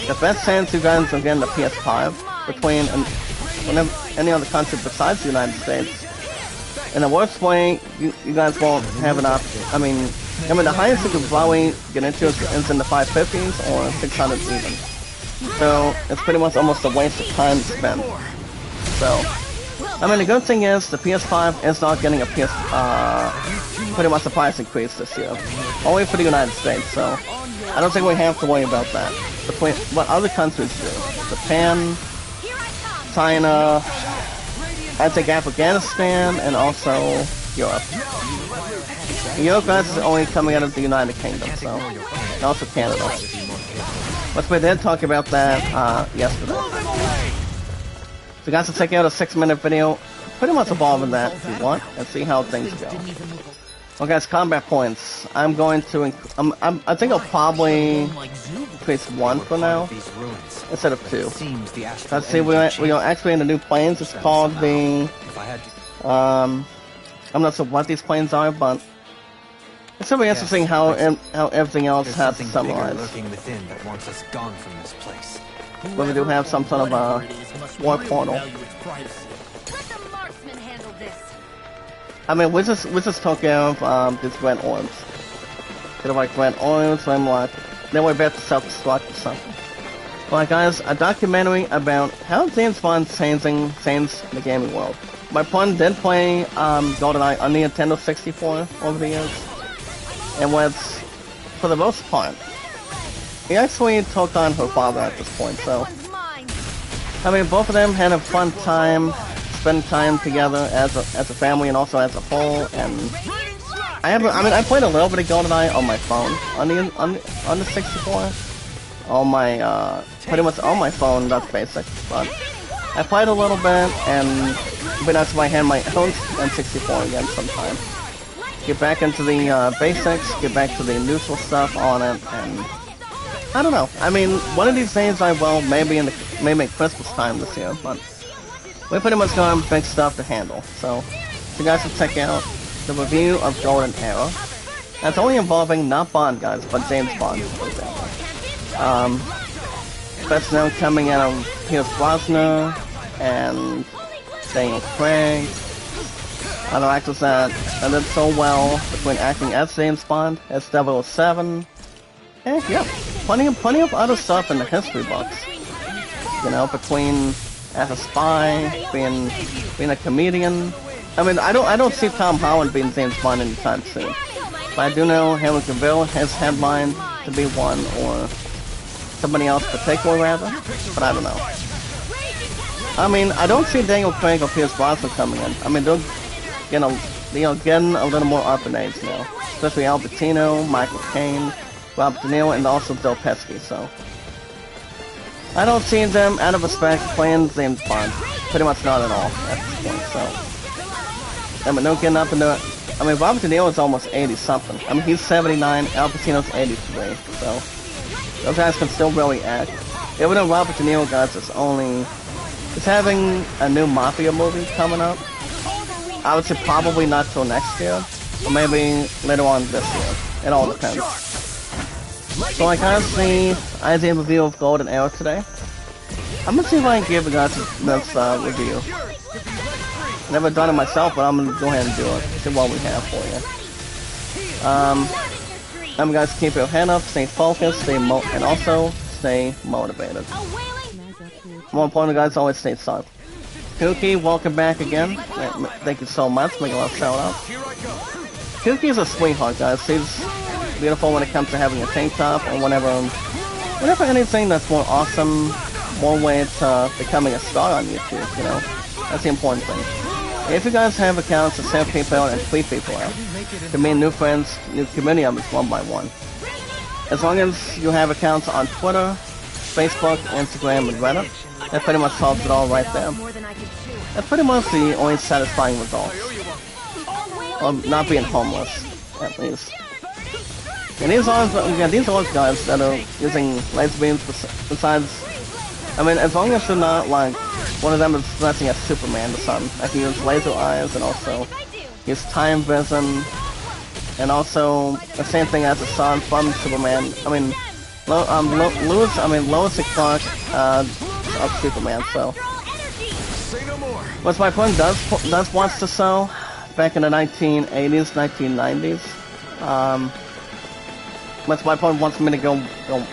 the best chance you guys are getting the PS5 between any other country besides the United States. In the worst way, you guys won't have an option. The highest you can probably get into is in the 550s or 600s even. So it's pretty much almost a waste of time to spend. So I mean, the good thing is the PS5 is not getting a pretty much a price increase this year. Only for the United States, so I don't think we have to worry about that. Between what other countries do. Japan, China, I think Afghanistan, and also Europe. Europe guys is only coming out of the United Kingdom, so, and also Canada. But we did talk about that yesterday. So you guys can check out a 6-minute video, pretty much involving that if you want, and see how things go. Well guys, combat points. I'm going to, I think I'll probably increase 1 for now, instead of 2. Let's see, we are actually in the new planes. It's called the, I'm not sure what these planes are, but it's really interesting how everything else has to summarize. But we do have some sort of a war portal. I mean, we just took care of these red orbs. They're like red orbs, and like then we're about to self-destruct or something. Well, guys, a documentary about how James Bond changed the gaming world. My friend did play GoldenEye on the Nintendo 64 over the years, and was, for the most part, he actually took on her father at this point. So, I mean, both of them had a fun time. Spend time together as a family and also as a whole, and I played a little bit of GoldenEye on my phone on the 64. On my pretty much on my phone, that's basic, but I played a little bit, and but that's why I had my own N64 again sometime. Get back into the basics, get back to the neutral stuff on it, and I don't know. I mean, one of these days I will, maybe at Christmas time this year, but we pretty much got big stuff to handle, so you guys should check out the review of Golden Era. That's only involving not Bond guys, but James Bond, for example. Best known coming out of Pierce Brosnan and Daniel Craig. Other actors that did so well between acting as James Bond, as 007, and yeah, plenty of other stuff in the history books. You know, between as a spy, being a comedian. I mean, I don't see Tom Holland being James Bond anytime soon. But I do know Henry Cavill has headlined to be one, or somebody else particular rather. But I don't know. I mean, I don't see Daniel Craig or Pierce Brosnan coming in. I mean, they're getting a little more up in age now, especially Al Pacino, Michael Caine, Robert De Niro, and also Joe Pesci. So I don't see them, out of respect, playing James Bond. Pretty much not at all at this point, so. I mean, they're getting up in the... I mean, Robert De Niro is almost 80-something. I mean, he's 79, Al Pacino's 83, so... Those guys can still really act. Even though Robert De Niro, guys, is having a new Mafia movie coming up. I would say probably not till next year, or maybe later on this year. It all depends. So I kind of see I did a review of Golden Era today. I'm gonna see if I can give you guys this review. Never done it myself, but I'm gonna go ahead and do it. See what we have for you. Guys, keep your head up, stay focused, and also stay motivated. More importantly, guys, always stay sharp. Kooky, welcome back again. Thank you so much. Make a lot of shout out. Kooky is a sweetheart, guys. She's beautiful when it comes to having a tank top, or whenever anything that's more awesome, more way to becoming a star on YouTube, you know. That's the important thing. If you guys have accounts to send people out and tweet people out, to meet new friends, new community members one by one. As long as you have accounts on Twitter, Facebook, Instagram, and Reddit, that pretty much solves it all right there. That's pretty much the only satisfying result. Or not being homeless, at least. And these are guys that are using laser beams besides... I mean, as long as they're not like one of them is dressing as Superman or something. I can use laser eyes and also use time vision. And also the same thing as the sun from Superman. I mean, Lois and Clark of Superman, so. What my friend does wants to sell back in the 1980s, 1990s. That's my friend wants me to go. I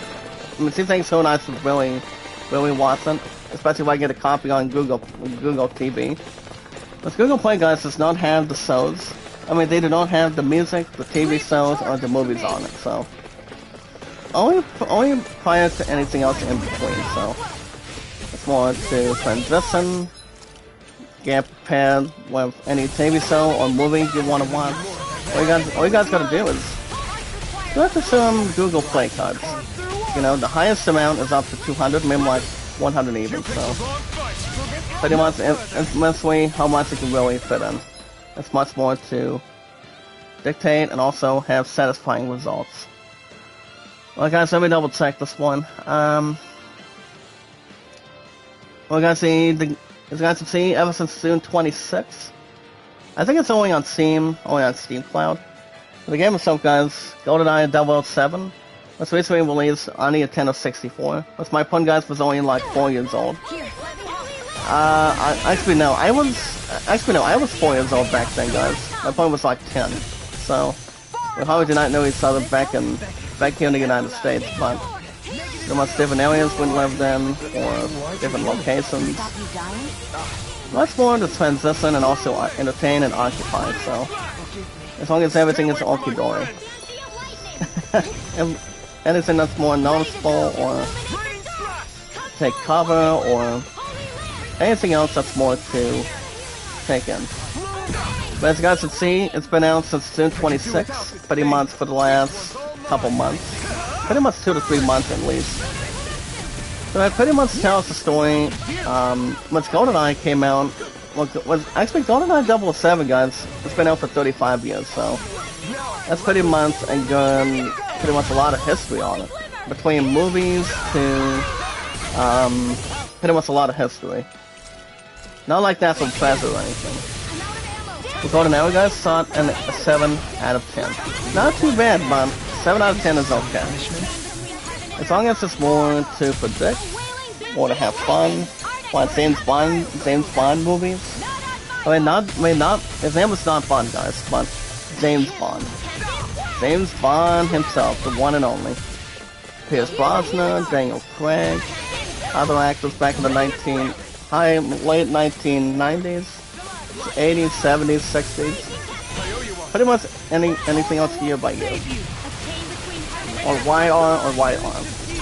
mean, she thinks so nice with Willie Watson, especially if I get a copy on Google TV. But Google Play, guys, does not have the shows. I mean, they do not have the music, the TV shows, or the movies on it, so... Only prior to anything else in between, so... It's more to transition, get prepared with any TV show or movie you want to watch. All you guys gotta do is... You have to some Google Play cards. You know, the highest amount is up to 200, maybe like 100 even, so... Pretty much, it's mostly how much you can really fit in. It's much more to dictate and also have satisfying results. Well guys, let me double check this one. Well guys, as you guys can see, ever since June 26th, I think it's only on Steam Cloud. For the game itself, guys, GoldenEye 007 was recently released on the Nintendo 64. Which my pun, guys, was only like 4 years old. Actually no, I was 4 years old back then, guys. My pun was like 10. So, we probably did not know each other back here in the United States, but there must different areas we lived in, or different locations. Much more to transition and also entertain and occupy, so as long as everything is okie-dory. Anything that's more noticeable, or take cover, or anything else that's more to take in. But as you guys can see, it's been out since June 26th, pretty much for the last couple months. Pretty much 2 to 3 months at least. So that pretty much tells the story. Once GoldenEye came out, actually GoldenEye 007, guys, it's been out for 35 years, so that's pretty much a lot of history on it. Between movies to, pretty much a lot of history. Not like that's from Treasure or anything. The GoldenEye, guys, saw it in a 7 out of 10. Not too bad, but 7 out of 10 is okay. As long as it's more to predict, or to have fun, like James Bond movies. His name was not Bond, guys, but James Bond. James Bond himself, the one and only. Pierce Brosnan, Daniel Craig, other actors back in the late 1990s, 80s, 70s, 60s. Pretty much anything else year by year. Or YR or YR.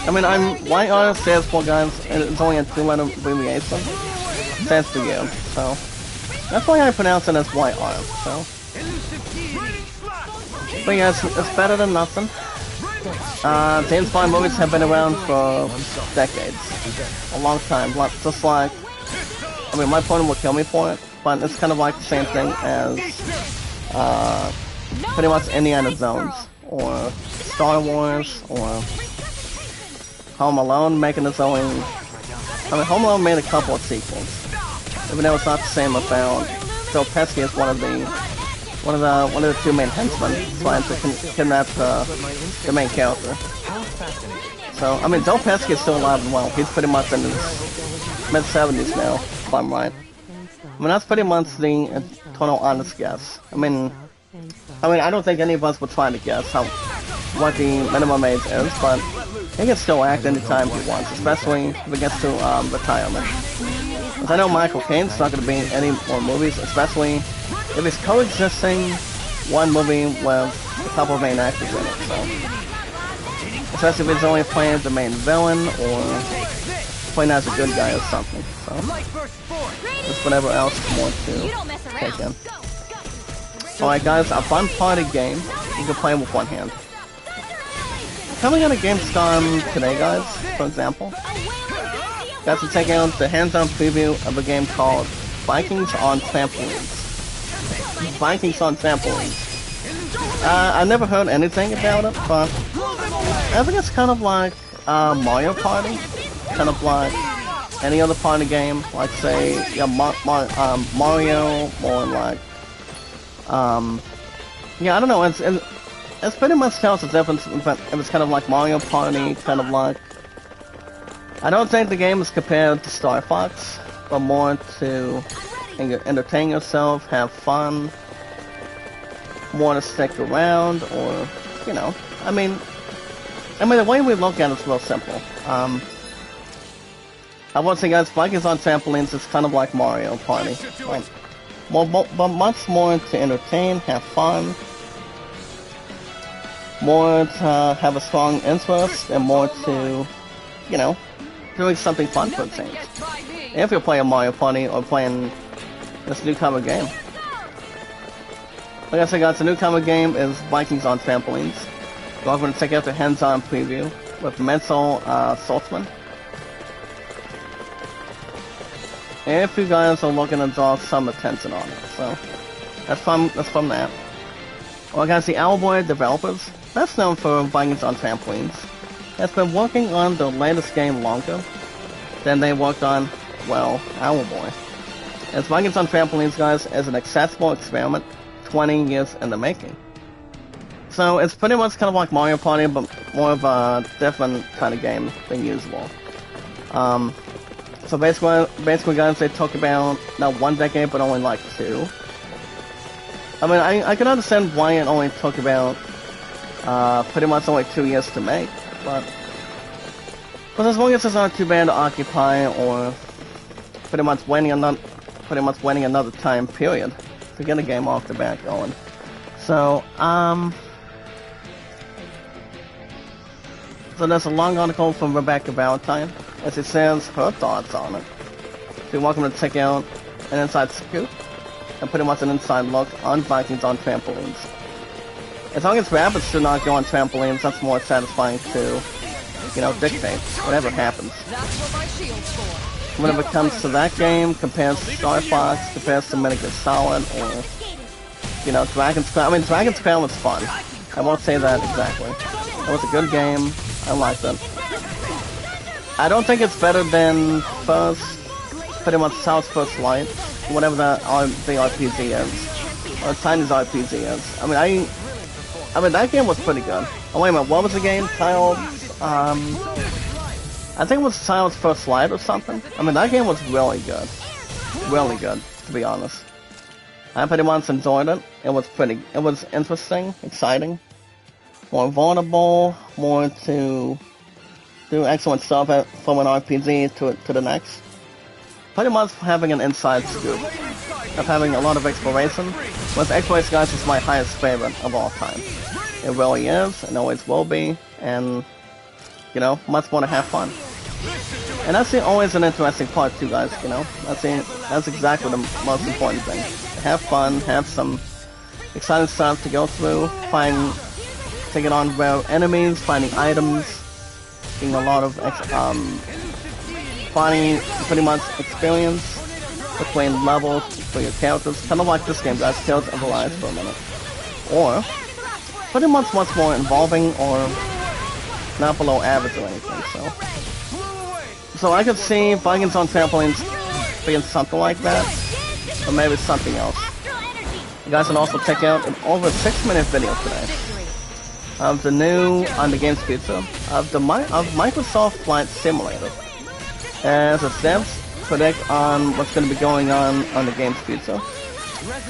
I mean, YR stands for, guys, and it's only a 2-letter abbreviation. Stands for you, so that's why I pronounce it as YR, so. But yeah, it's better than nothing. James Bond movies have been around for decades. A long time. Just like, I mean, my opponent will kill me for it, but it's kind of like the same thing as, pretty much Indiana Jones, or Star Wars, or Home Alone making its own. I mean, Home Alone made a couple of sequels, even though it's not the same about Joe Pesci as one of the 2 main henchmen trying to kidnap the main character. So, I mean, Joe Pesci is still alive and well. He's pretty much in his mid-70s now, if I'm right. I mean, that's pretty much the total honest guess. I mean, I don't think any of us would try to guess what the minimum age is, but he can still act anytime he wants, especially if it gets to retirement. Because I know Michael Caine's not going to be in any more movies, especially if he's coexisting one movie with a couple of main actors in it, so. Especially if he's only playing the main villain, or playing as a good guy or something, so. Just whatever else more to take in. Alright guys, a fun party game you can play with one hand. Coming out of GameStorm today, guys, for example. Got to check out the hands-on preview of a game called Vikings on Trampolines. Vikings on Trampolines. I never heard anything about it, but I think it's kind of like Mario Party. Kind of like any other party game, like say, yeah, Mario, or like, yeah, I don't know, it's pretty much tells the difference if it's kind of like Mario Party, kind of like, I don't think the game is compared to Star Fox, but more to entertain yourself, have fun, more to stick around, or, you know, I mean, the way we look at it is real simple. I would say, guys, Vikings on Trampolines is kind of like Mario Party. Like, but much more to entertain, have fun, more to have a strong interest, and more to, you know, doing something fun for a change. If you're playing Mario Party or playing this newcomer game. Like I said, guys, the newcomer game is Vikings on Trampolines. We're going to check out the hands-on preview with Mental Saltzman. If you guys are looking to draw some attention on it, so that's from that. Well, guys, the Owlboy developers, that's known for Vikings on Trampolines, has been working on the latest game longer than they worked on, well, Owlboy. As Vikings on Trampolines, guys, is an accessible experiment 20 years in the making. So it's pretty much kind of like Mario Party, but more of a different kind of game than usual. So basically, guys, they talk about not 1 decade, but only like 2. I mean, I can understand why it only took about pretty much only 2 years to make, but as long as it's not too bad to occupy or pretty much waiting another time period to get a game off the bat going. So so there's a long article from Rebecca Valentine, as it says her thoughts on it. So you're welcome to check out an inside scoop and pretty much an inside look on Vikings on Trampolines. As long as rabbits do not go on trampolines, that's more satisfying to, you know, dictate whatever happens. Whenever it comes to that game, compares to Star Fox, compares to Metal Gear Solid, or, you know, Dragon's Crown. I mean, Dragon's Crown was fun. I won't say that exactly. It was a good game. I liked it. I don't think it's better than pretty much South's First Light, whatever the RPG is, or Tiny's RPG is. I mean, that game was pretty good. Oh, wait a minute, what was the game titled? I think it was Silent's First Light or something. I mean, that game was really good. Really good, to be honest. I pretty much enjoyed it. It was interesting, exciting, more vulnerable, more to do excellent stuff from an RPG to the next. Pretty much having an inside scoop of having a lot of exploration. With exploration, guys, is my highest favorite of all time. It really is, and always will be, and, you know, much more to have fun. And that's always an interesting part too, guys, you know? That's exactly the most important thing. Have fun, have some exciting stuff to go through, taking on rare enemies, finding items, getting a lot of, finding pretty much experience between levels for your characters. Kind of like this game, guys, Tales of Arise for a minute. Or, pretty much much more involving or not below average or anything, so I could see Vikings on Trampolines being something like that, or maybe something else. You guys can also check out an over 6-minute video today of the new on the game's pizza of Microsoft Flight Simulator, as it stands predict on what's going to be going on the game's pizza.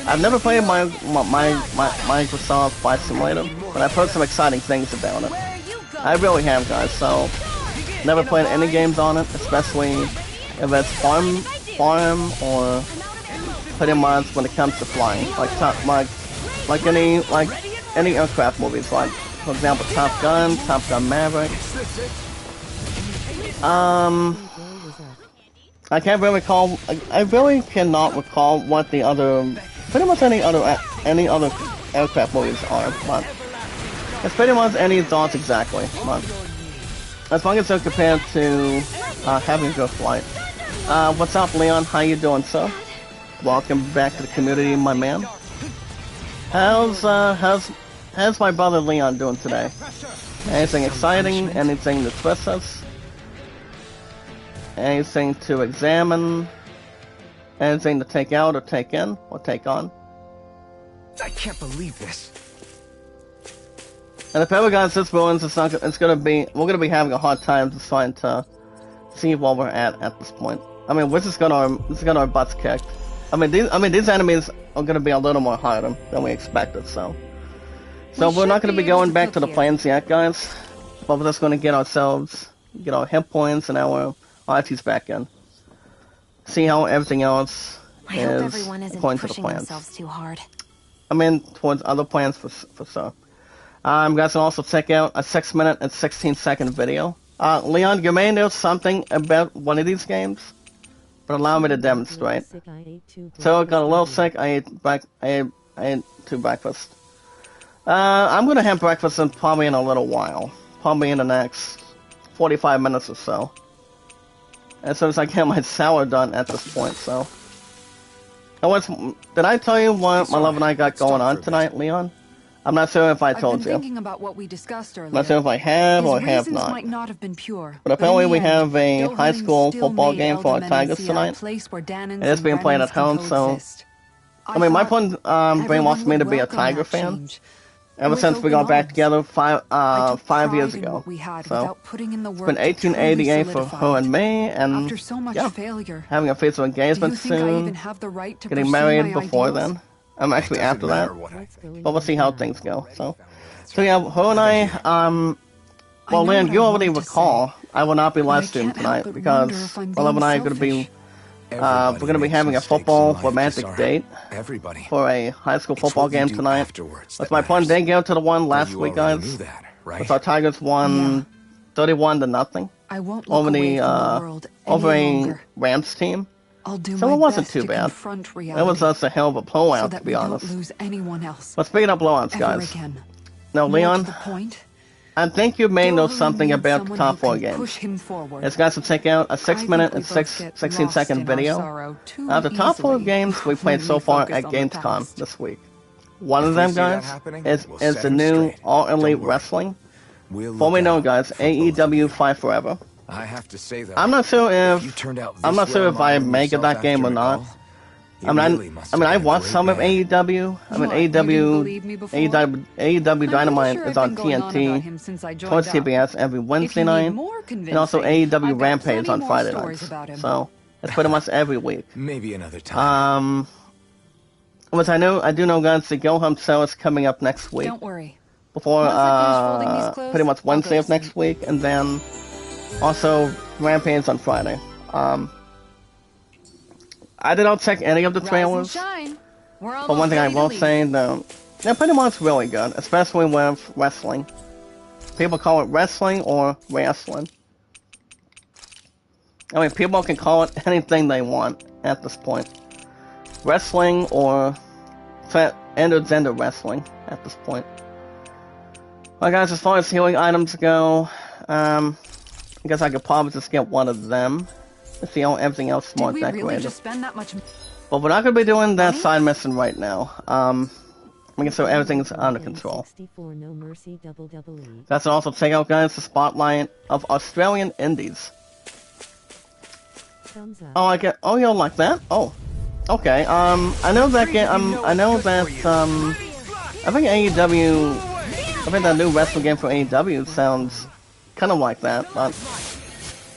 I've never played my Microsoft Flight Simulator, but I've heard some exciting things about it. I really have, guys, so never played any games on it, especially if it's farm or pretty much when it comes to flying, like any aircraft movies, like for example Top Gun Maverick. I can't really recall. I really cannot recall what the other, pretty much any other aircraft movies are, but it's pretty much any thoughts exactly. But as long as they're compared to having a good flight. What's up, Leon? How you doing, sir? Welcome back to the community, my man. How's my brother Leon doing today? Anything exciting? Anything to twist us? Anything to examine? Anything to take out or take in or take on? I can't believe this. And if ever guys this ruins, we're gonna be having a hard time trying to see where we're at this point. I mean, we're just gonna our butts kicked. I mean these enemies are gonna be a little more harder than we expected. So we're not gonna be going back to the plains yet, guys. But we're just gonna get our hit points and our ITs back in. See how everything else I hope is everyone isn't according to the pushing plans. themselves too hard. I mean, towards other plans for sure. You guys can also check out a 6-minute and 16-second video. Leon, you may know something about one of these games, but allow me to demonstrate. So I got a little sick. I ate to breakfast. I'm gonna have breakfast probably in a little while, probably in the next 45 minutes or so. As soon as I get my sour done at this point, so. Did I tell you what my love and I got going on tonight, Leon? I'm not sure if I told I've been you. thinking about what we discussed earlier. Not sure if I have or His have reasons not. might not have been pure, But apparently in the we end, have a Gilhern high school still football made game for our Eldamencia Tigers a tonight. place where Danans It is being and played at Brennans can home, so. coexist. I mean, my thought point brainwashed me everyone to would be a welcome Tiger that fan change. ever With since we open got back arms. together I took 5 pride years in ago. what we had So without putting in the it's work been to truly 1888 for solidify her and it. me, and After so much yeah, failure, having a physical do you engagement think I even soon, have the right to getting pursue married my before ideals? then. I'm actually Doesn't after that, matter what I think. but we'll see how things go. So yeah, her and I, well, know Lynn, what you I already want to recall, I will not be but I live streaming can't help tonight but wonder because if I'm my love and I are being going to be, selfish. we're going to be having a football romantic date Everybody. for a high school football game tonight. Afterwards, That's my plan. Didn't go to the one last week, guys. Knew that, right? With our Tigers won 31-0 I won't look over away the from the world any over a longer. Rams team. I'll do So my it wasn't best too to bad. confront reality That was us a hell of a so blowout, that to we be honest. don't lose anyone else But speaking of blowouts, ever guys, again. now More Leon, to the point, I think you may know Gilhern something needs about the someone top who 4 can games. push him forward. Let's guys check out a I 6-minute think and we both get 16-second lost in our video sorrow too of the top 4 easily games we played when so we far focus at on the Gamescom past. this week. One If of we them, see that guys, happening, is we'll the set him new straight. All Elite Don't worry. Wrestling. We'll look Formerly known, out guys, for both of AEW you. Fight Forever. I have to say though, I'm not sure you turned out I'm not this sure well if I modeling make it yourself that game or after not. Miguel, you I really must have watched been a some of great man. AEW. I mean, What, you didn't believe me before? AEW Dynamite sure is I've on been going on about TNT, him since I joined towards up. TBS every If Wednesday you need night, more and also convincing, AEW I've got Rampage plenty on more Friday stories nights. about him. So it's pretty much every week. Maybe another time. Which I do know, guys, the Go Home sale is coming up next week. Don't worry. Before Once I finish folding these clothes, pretty much I'll go Wednesday to of next sleep. week, and then also Rampage on Friday. I did not check any of the Rise and trailers, shine. We're but almost one thing I ready to will leave. say, though, they're pretty much really good, especially with wrestling. People call it wrestling or wrestling. I mean, people can call it anything they want at this point. Wrestling or intergender wrestling at this point. Well, guys, as far as healing items go, I guess I could probably just get one of them. To see how everything else is more Did we really decorated. just spend that much? But we're not going to be doing that side mission right now. Making sure everything's under control. 64 No Mercy WWE. That's also check out, guys, the spotlight of Australian indies. Thumbs up. Oh, oh, you like that? Oh, okay. I know that game. I know that. I think AEW. I think that new wrestling game for AEW sounds kind of like that, but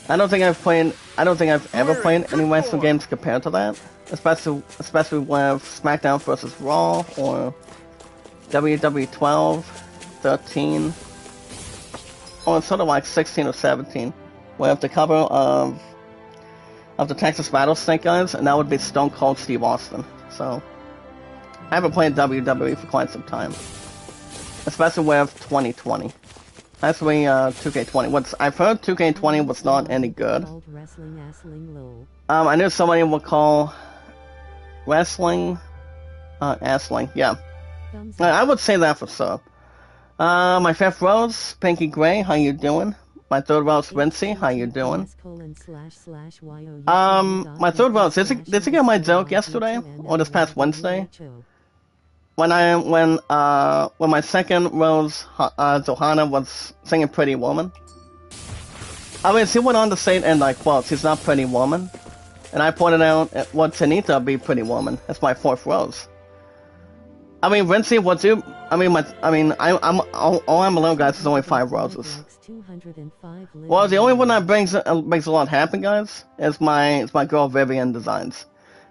I don't think I've ever played any wrestling games compared to that. Especially with SmackDown vs. Raw or WWE 12, 13, or sort of like 16 or 17. We have the cover of the Texas Rattlesnake guys, and that would be Stone Cold Steve Austin. So I haven't played WWE for quite some time, especially with 2020. Actually, 2K20. I've heard 2K20 was not any good. Called Wrestling Assling Low. I knew somebody would call wrestling assling. Yeah, Thumbs up. I would say that for sure. My fifth rose, Pinky Gray. How you doing? My third rose, Rincey. How you doing? My third rose. Did you get my joke yesterday or this past Wednesday? When my second rose, Johanna, was singing Pretty Woman. I mean, she went on to say it in like, well, she's not Pretty Woman. And I pointed out, well, Tanita be Pretty Woman. That's my fourth rose. I mean, Rincey, what's you? I'm all I'm alone, guys. Is only 5 roses. Well, the only one that makes a lot happen, guys, is my girl Vivian Designs.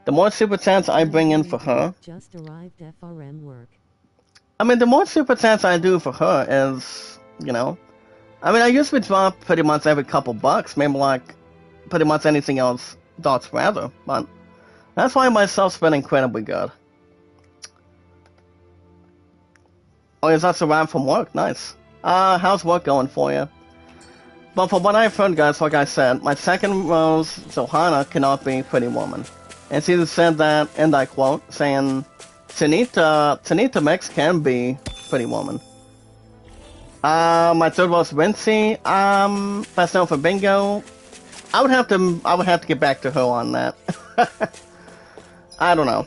The more super chats I bring in for her, Just arrived FRM work. I mean, the more super chats I do for her is, you know, I mean, I usually drop pretty much every couple bucks, maybe like pretty much anything else dots rather, but That's why my stuff's been incredibly good. Oh, is that around from work? Nice. How's work going for you? But from what I've heard, guys, like I said, my second rose, Zohana, cannot be Pretty Woman. And she said that, and I quote, saying, Tanita Mix can be Pretty Woman. My third rose, Rincy, best known for Bingo. I would have to get back to her on that. I don't know.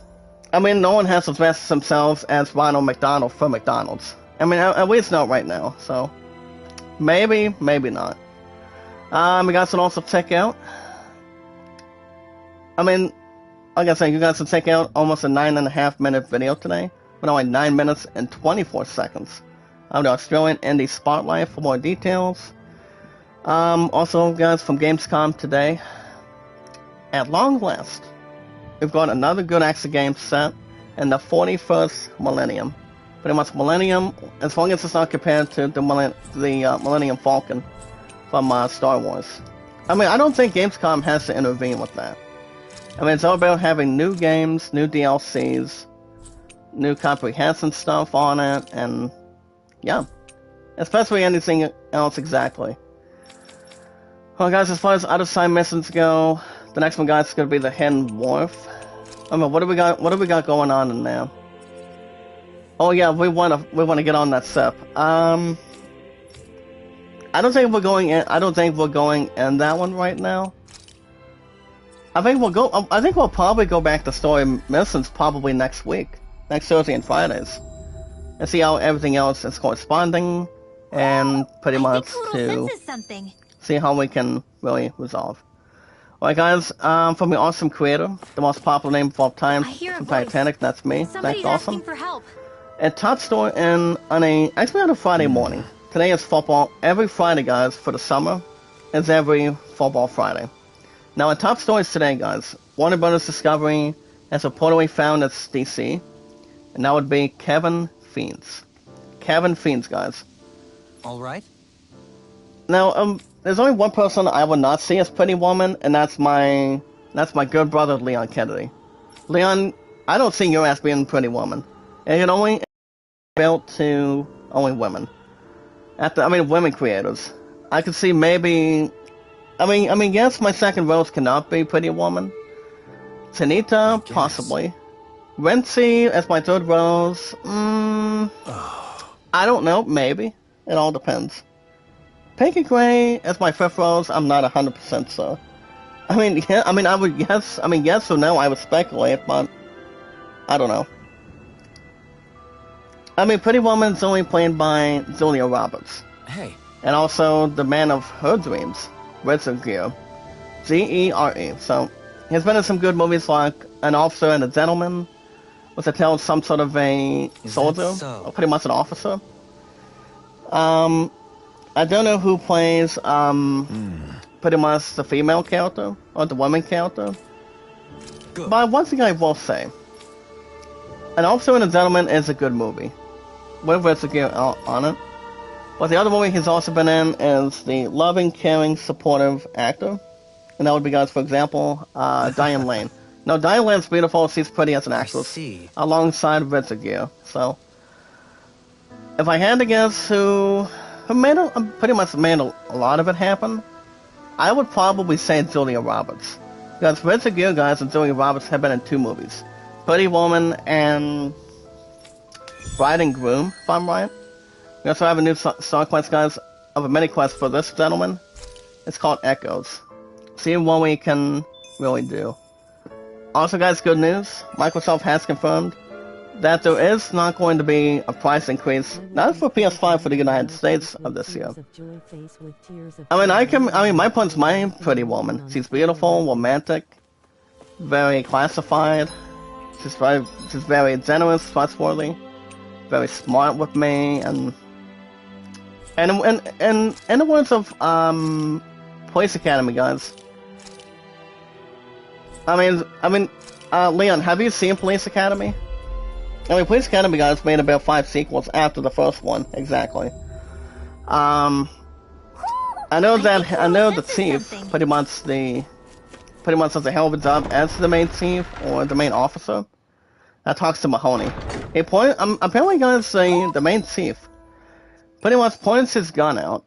I mean, no one has addressed themselves as Ronald McDonald for McDonald's. I mean, at least not right now, so maybe, maybe not. You guys can also check out, I mean, like I said, you guys can check out almost a 9.5-minute video today, with only 9 minutes and 24 seconds of the Australian Indie Spotlight for more details. Also, guys, from Gamescom today, at long last, we've got another good action game set in the 41st millennium. Pretty much millennium, as long as it's not compared to the Millennium Falcon from Star Wars. I mean, I don't think Gamescom has to intervene with that. I mean, it's all about having new games, new DLCs, new comprehensive stuff on it, and yeah. Especially anything else exactly. Well, guys, as far as other side missions go, the next one, guys, is going to be the Hidden Wharf. I mean, what do we got going on in there? Oh yeah, we want to get on that SIP. I don't think we're going in that one right now. I think we'll probably go back to story missions probably next week, next Thursday and Fridays, and see how everything else is corresponding, and pretty much to see how we can really resolve. Alright, guys, from the awesome creator, the most popular name of all time from Titanic, that's me. Thanks, awesome. For help. At Top Store on a Friday morning. Today is football. Every Friday, guys, for the summer, is every football Friday. Now, at Top Stories today, guys, Warner Brothers Discovery has reportedly found its DC, and that would be Kevin Fiends. Kevin Fiends, guys. Alright. Now, there's only one person I would not see as Pretty Woman, and that's my good brother, Leon Kennedy. Leon, I don't see your ass being Pretty Woman. It can only built to only women. Women creators. I could see maybe. Yes, my second rose cannot be Pretty Woman. Tanita, possibly. Renzi as my third rose. I don't know. Maybe. It all depends. Pinky Gray as my fifth rose. I'm not 100% sure. Yes or no. I would speculate, but I don't know. Pretty Woman's only played by Julia Roberts. Hey. And also the man of her dreams, Richard Gere. Gere. So, he's been in some good movies like An Officer and a Gentleman, which tells some sort of a soldier, or pretty much an officer. I don't know who plays, pretty much the female character, or the woman character. Good. But one thing I will say, An Officer and a Gentleman is a good movie, with Richard Gere on it. But the other movie he's also been in is the loving, caring, supportive actor. And that would be, guys, for example, Diane Lane. Now, Diane Lane's beautiful, she's pretty as an actress, alongside Richard Gere. So, if I had to guess who pretty much made a lot of it happen, I would probably say Julia Roberts. Because Richard Gere, guys, and Julia Roberts have been in 2 movies. Pretty Woman and Bride and Groom, if I'm right. We also have a new star quest, guys, of a mini quest for this gentleman. It's called Echoes. See what we can really do. Also, guys, good news. Microsoft has confirmed that there is not going to be a price increase, not for PS5 for the United States of this year. My pun's my Pretty Woman. She's beautiful, romantic, very classified. She's very generous, trustworthy, very smart with me, and in the words of Police Academy, guys. Leon, have you seen Police Academy? Police Academy, guys, made about 5 sequels after the first one, exactly. I know the chief, pretty much pretty much does a hell of a job as the main chief or the main officer that talks to Mahoney. Apparently, guys, the main chief pretty much points his gun out,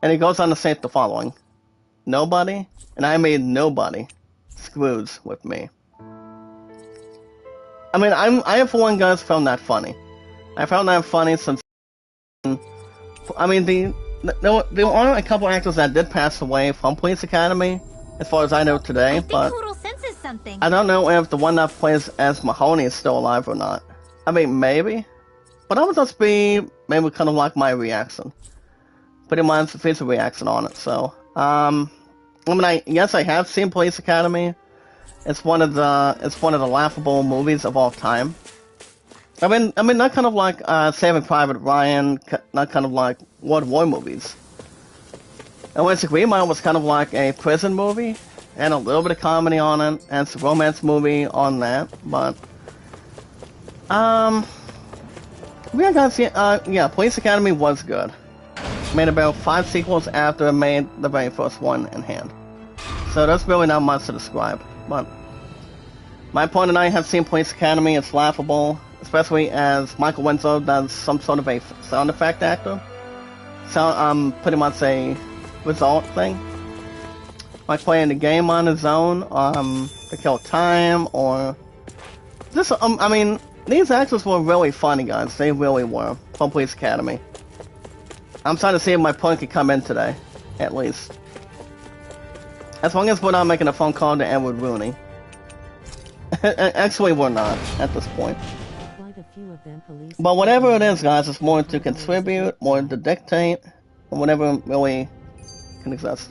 and he goes on to say the following: "Nobody, and I mean nobody, screws with me." I mean, I for one, guys, found that funny. I found that funny since, I mean, there are a couple actors that did pass away from Police Academy, as far as I know today, but Poodle senses something. I don't know if the one that plays as Mahoney is still alive or not. I mean, maybe, but that would just be maybe kind of like my reaction. Pretty much the face reaction on it. So, I mean, yes, I have seen Police Academy. It's one of the laughable movies of all time. I mean, not kind of like Saving Private Ryan, not kind of like World War movies. And when Green Mile was kind of like a prison movie, and a little bit of comedy on it, and some romance movie on that, but we gotta see. Yeah, Police Academy was good. Made about 5 sequels after it made the very first one in hand. So there's really not much to describe. But my point and I have seen Police Academy. It's laughable, especially as Michael Winslow does some sort of a sound effect actor. So pretty much a result thing. Like playing the game on his own, to kill time, or just I mean, these actors were really funny, guys. They really were from Police Academy. I'm trying to see if my point could come in today, at least. As long as we're not making a phone call to Edward Rooney. Actually, we're not at this point. Quite a few of them police. But whatever it is, guys, it's more to contribute, more to dictate, and whatever really can exist.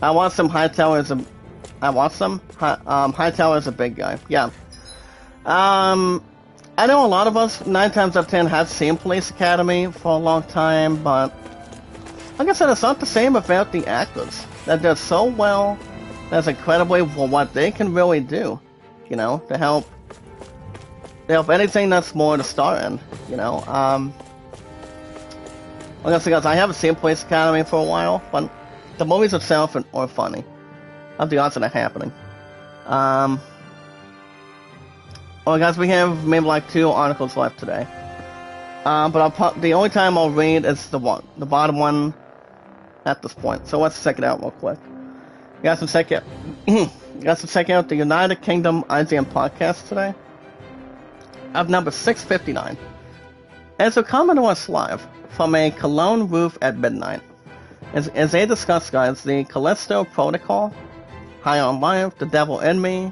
I want some Hightower as a. I want some Hightower as a big guy. Yeah. I know a lot of us, 9 times out of 10, have seen Police Academy for a long time, but like I said, it's not the same about the actors. That does so well, that's incredibly for what they can really do, you know, to help anything that's more to star in, you know. Like I said, guys, I haven't seen Police Academy for a while, but the movies itself are funny. Of the odds of that happening. Well, guys, we have maybe like 2 articles left today. But the only time I'll read is the bottom one at this point. So let's check it out real quick. You guys can check out the United Kingdom IGN podcast today. Of number 659. As a comment on us live from a Cologne roof at midnight. As they discuss, guys, the Callisto Protocol, High on Life, The Devil in Me,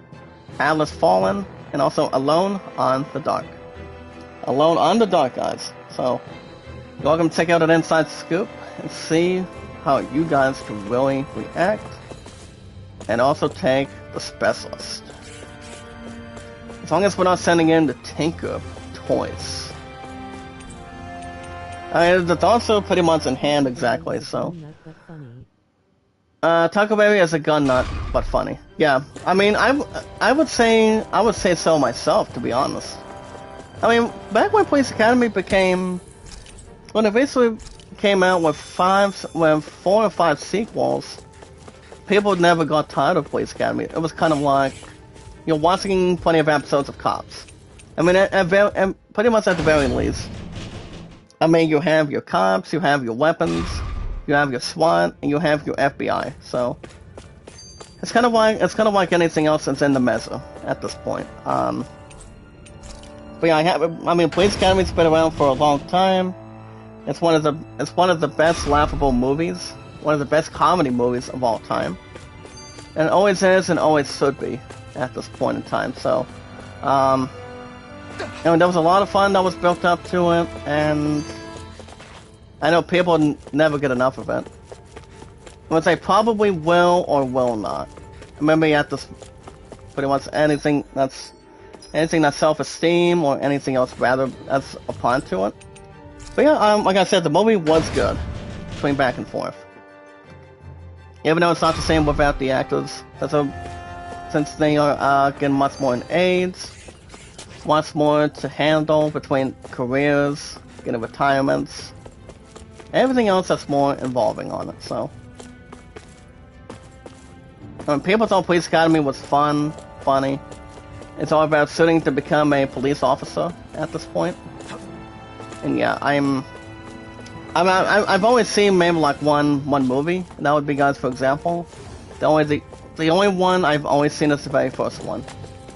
Atlas Fallen, and also Alone on the Dark. Alone on the Dark, guys. So, you're welcome to check out an inside scoop and see how you guys can really react. And also take the specialist. As long as we're not sending in the Tinker toys. It's also pretty much in hand exactly, so. Taco Berry is a gun nut, but funny. Yeah, I mean, I would say so myself, to be honest. I mean, back when Police Academy when it basically came out with 4 or 5 sequels, people never got tired of Police Academy. It was kind of like, you're watching plenty of episodes of Cops. I mean, pretty much at the very least. I mean, you have your cops, you have your weapons, you have your SWAT, and you have your FBI. So it's kind of like anything else that's in the mesa at this point. But yeah, I mean, Police Academy's been around for a long time. It's one of the best laughable movies, one of the best comedy movies of all time, and it always is and always should be at this point in time. So, there was a lot of fun that was built up to it, and I know people never get enough of it. I would say probably will or will not. Maybe at this, pretty much anything that's self-esteem or anything else rather that's upon to it. But yeah, like I said, the movie was good, between back and forth. Even though it's not the same without the actors, since they are getting much more in age, much more to handle between careers, getting retirements, everything else that's more involving on it, so. People's Own Police Academy was fun, funny. It's all about studying to become a police officer at this point. And yeah, I've always seen maybe like one movie, and that would be, guys, for example. The only one I've always seen is the very first one.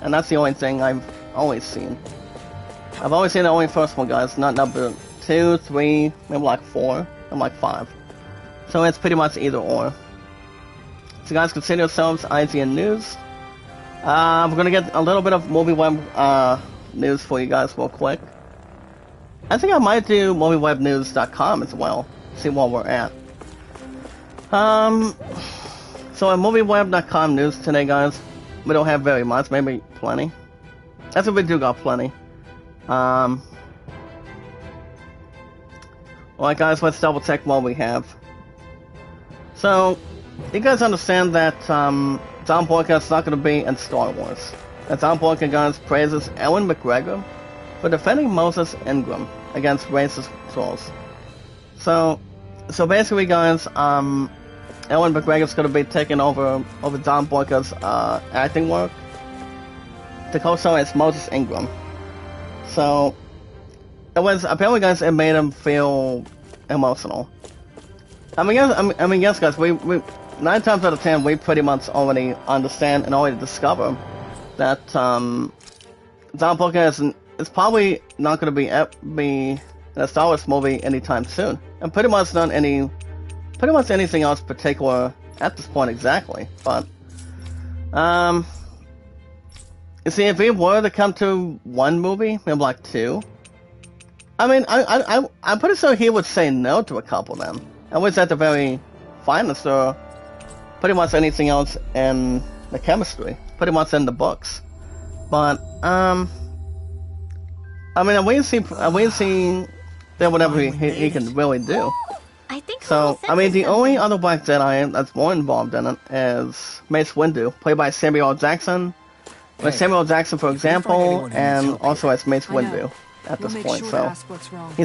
And that's the only thing I've always seen. I've always seen the only first one, guys, not number 2, 3, maybe like 4, and like 5. So it's pretty much either or. So guys, consider yourselves IGN News. We're gonna get a little bit of MovieWeb news for you guys real quick. I think I might do MovieWebNews.com as well, see where we're at. So at MovieWeb.com news today, guys, we don't have very much, maybe plenty. That's what we do got plenty. Alright guys, let's double check what we have. So, you guys understand that Tom Boyka is not going to be in Star Wars. And Tom Boyka, guys, praises Ewan McGregor for defending Moses Ingram against racist trolls. So basically, guys, Ewan McGregor's going to be taking over Tom Boyka's acting work to co-star as Moses Ingram. So it was apparently, guys, it made him feel emotional. I mean, yes, guys, we 9 times out of 10 we pretty much already understand and already discover that Tom Boyka is probably not going to be in a Star Wars movie anytime soon, and pretty much anything else particular at this point exactly. But you see, if he were to come to one movie, maybe like 2, I mean, I'm pretty sure he would say no to a couple of them. And was at the very finest, or pretty much anything else in the chemistry, pretty much in the books. But I mean, we see that whatever he can really do. I think So I mean, the only other Black Jedi that's more involved in it is Mace Windu, played by Samuel L. Jackson. With Samuel L. Jackson, for example, and also as Mace Windu at this point. So he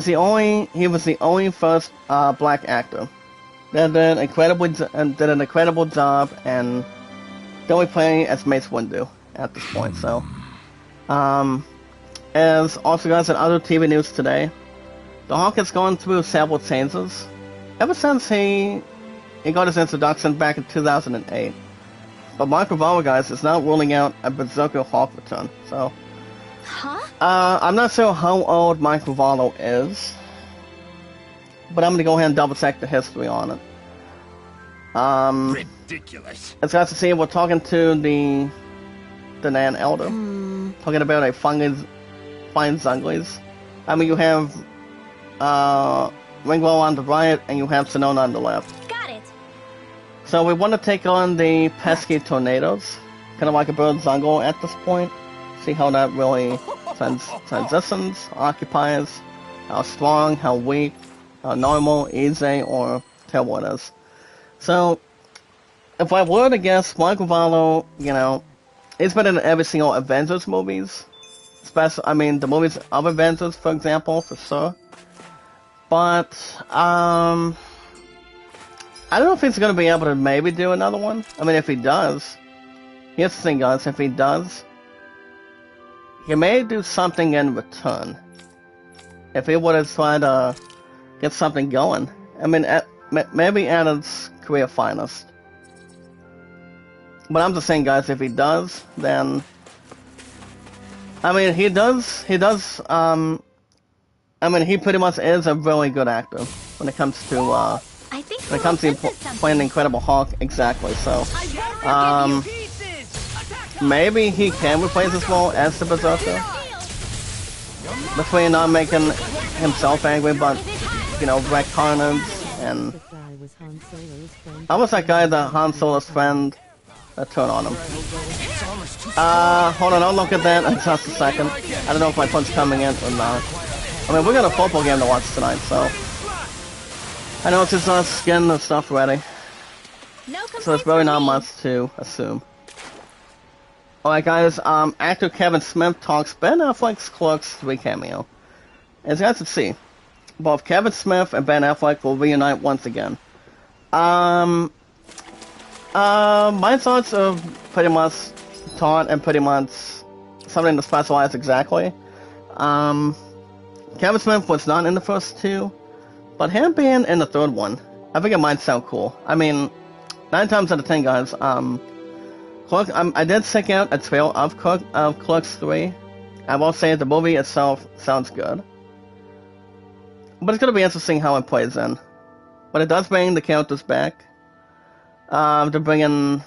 was the only first black actor that did an incredible job, and then we play as Mace Windu at this point. So as also, guys, in other TV news today, the Hawk has gone through several changes ever since he got his introduction back in 2008. But Mike Ruffalo, guys, is now ruling out a Berserker Hawk return. So I'm not sure how old Mike Ruffalo is, but I'm gonna go ahead and double check the history on it. Ridiculous. As guys can see, we're talking to the Nan Elder, talking about a fine Zunglis. I mean, you have Ringo on the right, and you have Sonona on the left. Got it. So we want to take on the pesky tornadoes, kind of like a bird Zungle at this point. See how that really transitions, occupies, how strong, how weak, how normal, easy, or terrible it is. So, if I were to guess, Mike Ruffalo, you know, he's been in every single Avengers movies. Especially, I mean, the movies of Avengers, for example, for sure. But, I don't know if he's going to be able to maybe do another one. I mean, if he does, here's the thing, guys, if he does, he may do something in return. If he were to try to get something going. I mean, maybe at its career finest. But I'm just saying, guys, if he does, then... I mean, he pretty much is a really good actor when it comes to, playing the Incredible Hulk, exactly, so, maybe he can replace his role as the Berserker, between not making himself angry, but, you know, wreck Carnage, and almost that guy that Han Solo's friend turn on him. Hold on, I'll look at that in just a second. I don't know if my punch coming in or not. I mean, we got a football game to watch tonight, so I know it's just us getting the stuff ready. So it's really not much to assume. Alright guys, actor Kevin Smith talks Ben Affleck's Clerks 3 cameo. As you guys can see, both Kevin Smith and Ben Affleck will reunite once again. I My thoughts of pretty much taunt and pretty much something to specialize exactly. Kevin Smith was not in the first two, but him being in the third one, I think it might sound cool. I mean, 9 times out of 10, guys, I did check out a trailer of Clerks 3. I will say the movie itself sounds good, but it's gonna be interesting how it plays in. But it does bring the characters back. They're gonna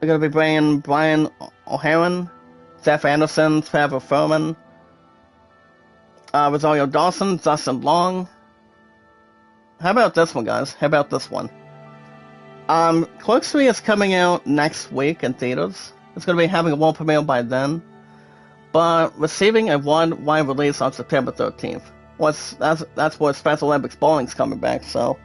be bringing Brian O'Halloran, Jeff Anderson, Trevor Furman, Rosario Dawson, Justin Long. How about this one, guys? How about this one? Clerks 3 is coming out next week in theaters. It's gonna be having a world premiere by then, but receiving a worldwide release on September 13th. That's where Special Olympics Bowling's coming back, so.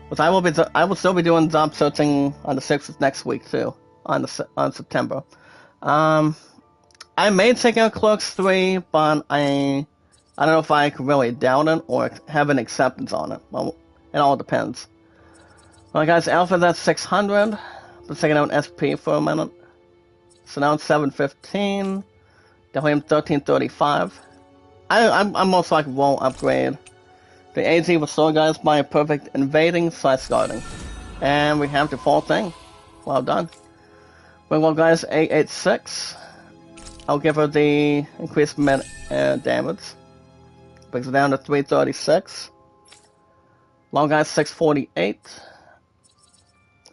Which I will still be doing job searching on the 6th next week too, on September. I may check out Clerks 3, but I don't know if I can really doubt it or have an acceptance on it. Well, it all depends. Well, guys, Alpha that's 600. Been checking out SP for a minute. So now it's 715. Definitely 1335. I most likely won't upgrade the AZ Restore, guys, by a perfect invading / guarding. And we have the full thing. Well done. Well, guys, 886. I'll give her the increased damage. Brings it down to 336. Long guys, 648.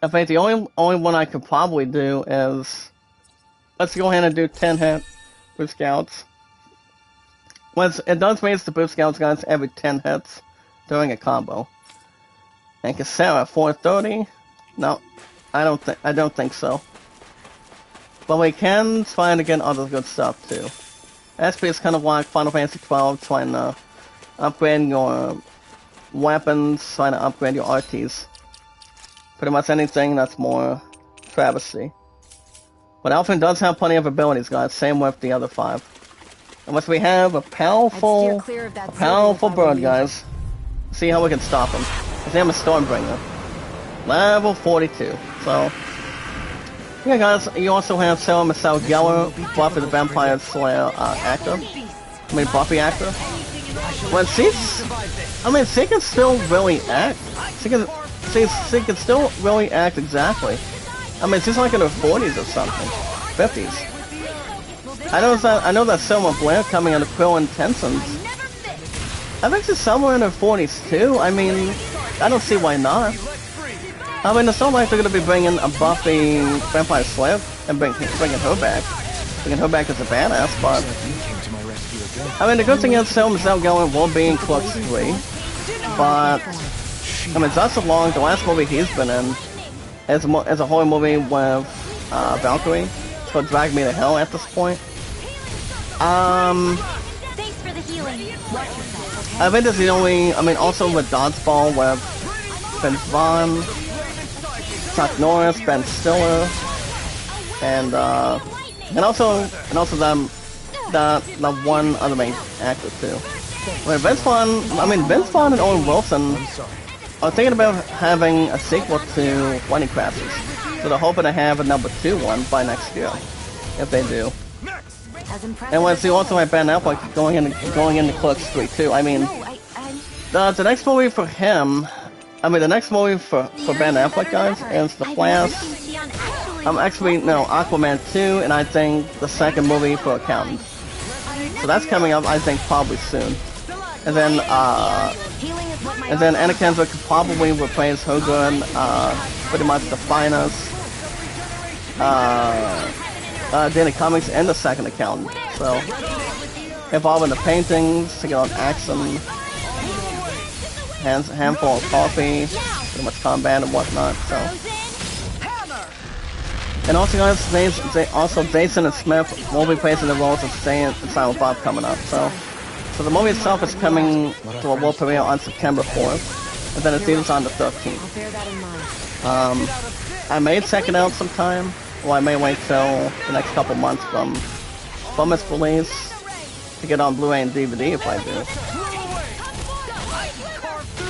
I think the only one I could probably do is, let's go ahead and do 10 hit Boost Scouts. It does raise the Boost Scouts, guys, every 10 hits during a combo. And Cassera, 430. No, I don't think so. But we can try to get other good stuff too. SP is kind of like Final Fantasy 12, trying to upgrade your weapons, trying to upgrade your RTs. Pretty much anything that's more travesty. But Alphen does have plenty of abilities, guys. Same with the other 5. Unless we have a powerful bird, guys. See how we can stop him. His name is Stormbringer. Level 42. So, yeah, guys. You also have Sarah Michelle Gellar, Buffy the Vampire Slayer actor. I mean, Buffy actor. When she can still really act. She can still really act exactly. I mean, she's like in her 40s or something. 50s. I know that Selma Blair coming out of Quill and Tenson's. I think she's somewhere in her 40s too. I mean, I don't see why not. I mean, it's not like they're going to be bringing a Buffy Vampire Slayer and bringing her back. Bringing her back as a badass, but... I mean, the good thing is Selma Gellar will be in Clerks 3. But... I mean, Justin Long, the last movie he's been in, is a horror movie with Valkyrie. It's called Drag Me to Hell at this point. Thanks for the healing. I think that's the only... I mean, also with Dodgeball with Vince Vaughn, Chuck Norris, Ben Stiller, and also the one other main actor too. Wait, Vince Vaughn and Owen Wilson are thinking about having a sequel to Wedding Crashers, so they're hoping to have a number 2 one by next year, if they do. And let's see, also have Ben Affleck going into Clerks 3 too. I mean, the next movie for him, the next movie for Ben Affleck, guys, is The Flash. Aquaman 2, and I think the second movie for Accountant. So that's coming up, I think, probably soon. And then Anna Kendrick could probably replace Hogan, pretty much the finest. Daily Comics and the second Accountant. So, involving the paintings, to get on action, handful of coffee, pretty much combat and whatnot. So, and also, guys, Jason and Smith will be placing the roles of Stan and Silent Bob coming up. So the movie itself is coming to a world premiere on September 4th, and then the theater's on the 13th. I may check it out sometime. Well, I may wait till the next couple months from its release to get on Blu-ray and DVD if I do.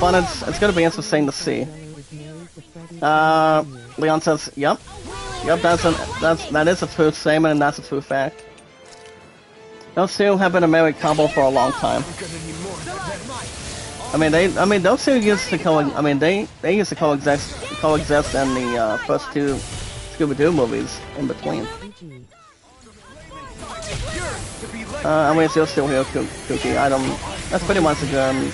But it's gonna be interesting to see. Leon says, yep. Yep, that is a true statement and that's a true fact. Those two have been a married couple for a long time. I mean, those two used to they used to coexist in the first two Scooby-Doo movies in between. I mean, you're still here, Cookie. That's pretty much a good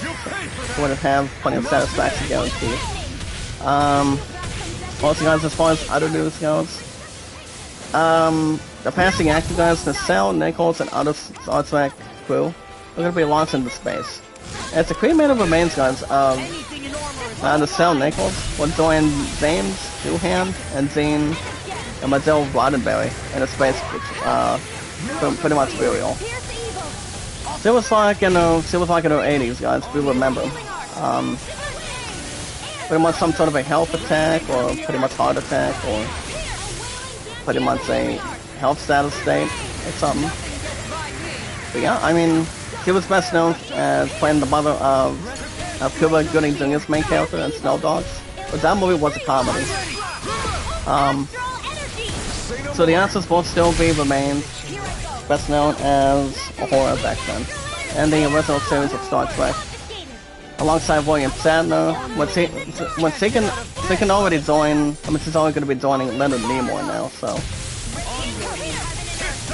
way to have plenty of satisfaction guaranteed. Also, guys, as far as other news goes, the passing actor guys, the Cell, Nichols, and other Star Trek crew are going to be launched into space. It's a cremated remains, guys, of the Cell Nichols will join James Doohan and Zane and Mazel Roddenberry in a space pretty much burial. It was like in the 80s, guys, if you remember. Pretty much some sort of a health attack, or pretty much heart attack, or pretty much a health status state, or something. But yeah, I mean, he was best known as playing the mother of Cuba Gooding Jr.'s main character in Snow Dogs, but that movie was a comedy. So the answers will still remain best known as a horror back then, and the original series of Star Trek. Alongside William Shatner, when she can already join, I mean, she's only going to be joining Leonard Nimoy now, so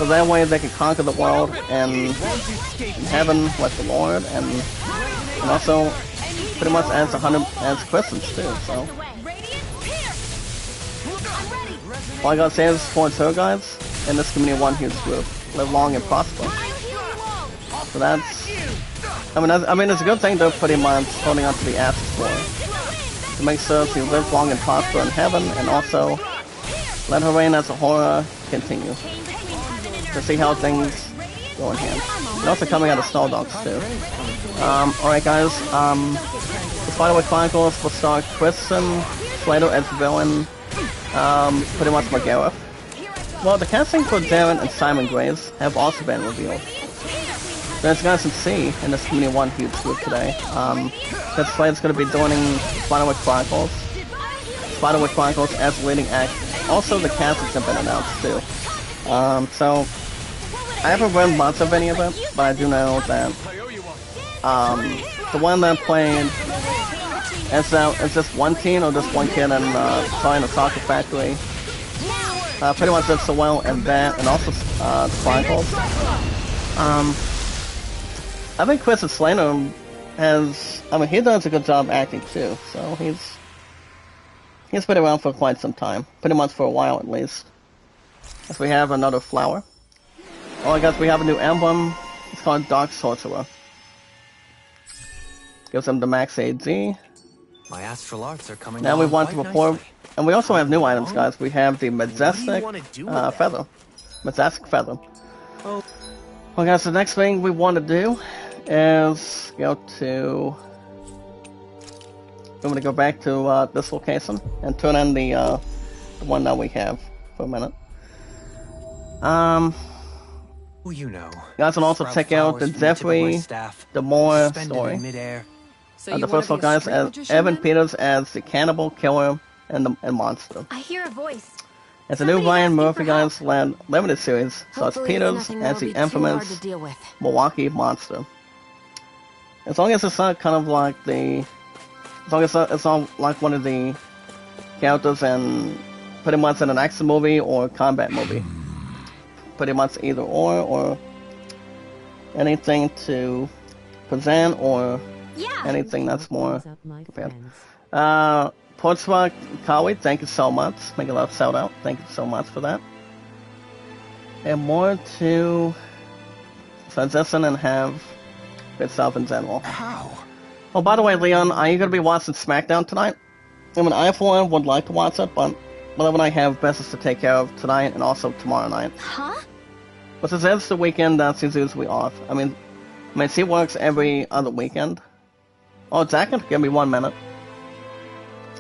that way they can conquer the world and heaven with the Lord, and also pretty much as Christians too. So all I gotta say is for her guys in this community, one huge group, live long and prosper. So that's. I mean, it's a good thing they're pretty much holding on to the ashes for, to make sure she lives long and prosper in heaven, and also let her reign as a horror continue, to see how things go in hand. And also coming out of Snow Dogs too. Alright guys, the Spider-Man Chronicles will star Kristen Slater as villain, pretty much McGareth. Well, the casting for Darren and Simon Graves have also been revealed. As you guys can see in this community one huge group today, that Slade's going to be joining Spider-Man Chronicles as leading act. Also, the cast has been announced too. So I haven't read much of any of it, but I do know that the one that played is just one teen or just one kid in a soccer factory. Pretty much did so well in that, and also Chronicles. I think Kristen Slater he does a good job acting too, so he's been around for quite some time, pretty much for a while at least. As we have another flower. Oh, I guess we have a new emblem. It's called Dark Sorcerer. Gives him the max AD. My astral arts are coming. Now we want to report, and we also have new items, guys. We have the Majestic Feather. Majestic Feather. Well, guys, the next thing we want to do is go to. I'm going to go back to this location and turn in the one that we have for a minute. You know. Guys, can also check out the Jeffrey Demore story. The first one, guys, as Evan Peters as the cannibal killer and monster. I hear a voice. It's a new Ryan Murphy, guys, limited series, so it's Peters as the infamous Milwaukee monster. As long as it's not kind of like as long as it's not like one of the characters in pretty much in an action movie or combat movie. Pretty much either or anything to present or anything that's more prepared. Portsmouth Kawi, thank you so much. Make a lot of shout out. Thank you so much for that. And more to transition and have good stuff in general. How? Oh, by the way, Leon, are you going to be watching SmackDown tonight? I mean, I for one would like to watch it, but Willow and I have business to take care of tonight and also tomorrow night. Huh? But since it's the weekend, she's usually off. I mean, she works every other weekend. Oh, Jack, give me 1 minute.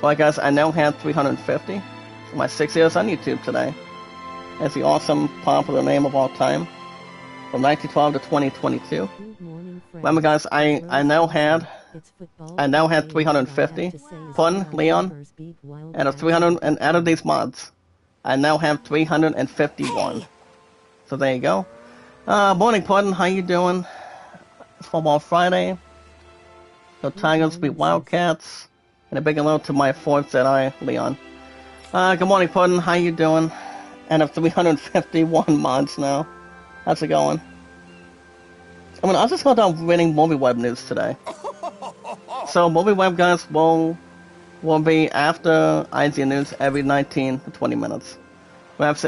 Well, guys, I now have 350 for my 6 years on YouTube today. As the awesome, popular name of all time, from 1912 to 2022. Remember, guys, I now had It's football. I now have today, 350. all I have to say is Fun, Wildcats Leon. beat Wildcats. Out of 300, and out of these mods, I now have 351. So there you go. Morning, Pardon. How you doing? It's Football Friday. The Tigers beat Wildcats. And a big hello to my fourth Jedi, Leon. Good morning, Pardon. How you doing? And of 351 mods now. How's it going? I mean, I just got done reading MovieWeb news today. So MovieWeb guys will be after IGN News every 19 to 20 minutes.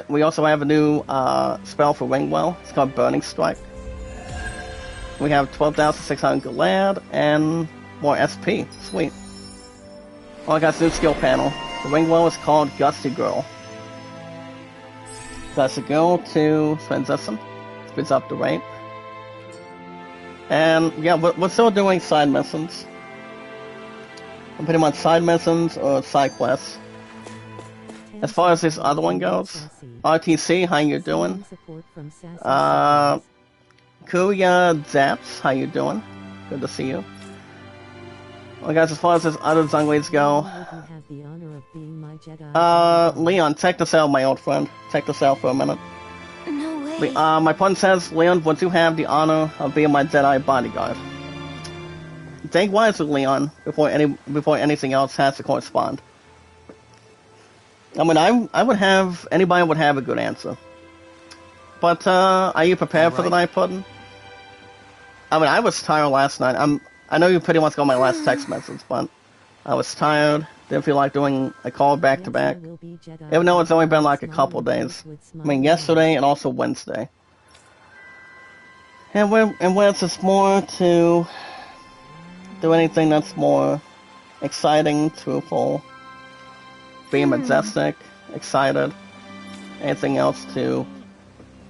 We also have a new spell for Ringwell. It's called Burning Strike. We have 12,600 Galad and more SP. Sweet. Oh, I got a new skill panel. The Ringwell is called Gusty Girl. That's a go to Transition. Speeds up the rate. And yeah, we're still doing side missions. Pretty much side missions or side quests. As far as this other one goes, RTC, how you doing? Kuya Zaps, how you doing? Good to see you. Well guys, as far as this other Zungleys go, Leon, check this out, my old friend. Check this out for a minute. No way. My pun says, Leon, would you have the honor of being my Jedi bodyguard? Think wisely, Leon, before anything else has to correspond. I mean, anybody would have a good answer. But, are you prepared for the night, Puddin'? I mean, I was tired last night. I know you pretty much got my last text message, but I was tired. Didn't feel like doing a call back to back. Even though it's only been like a couple days. I mean, yesterday and also Wednesday. And when it's just more to do anything that's more exciting, truthful, be majestic, excited, anything else to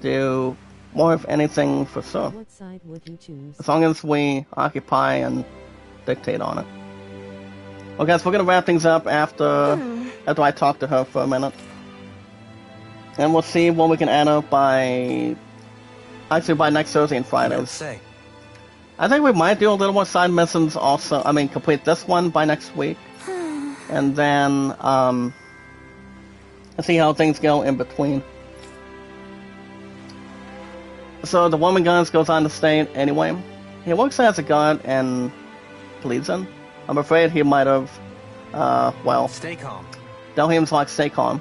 do more of anything for sure. What side would you choose? As long as we occupy and dictate on it. Well guys, we're gonna wrap things up after I talk to her for a minute. And we'll see what we can add up by next Thursday and Fridays. I think we might do a little more side missions also. I mean, complete this one by next week. And then, see how things go in between. So the woman guns goes on to state anyway. He works as a guard and bleeds in. I'm afraid he might have, Stay calm. Tell him to stay calm.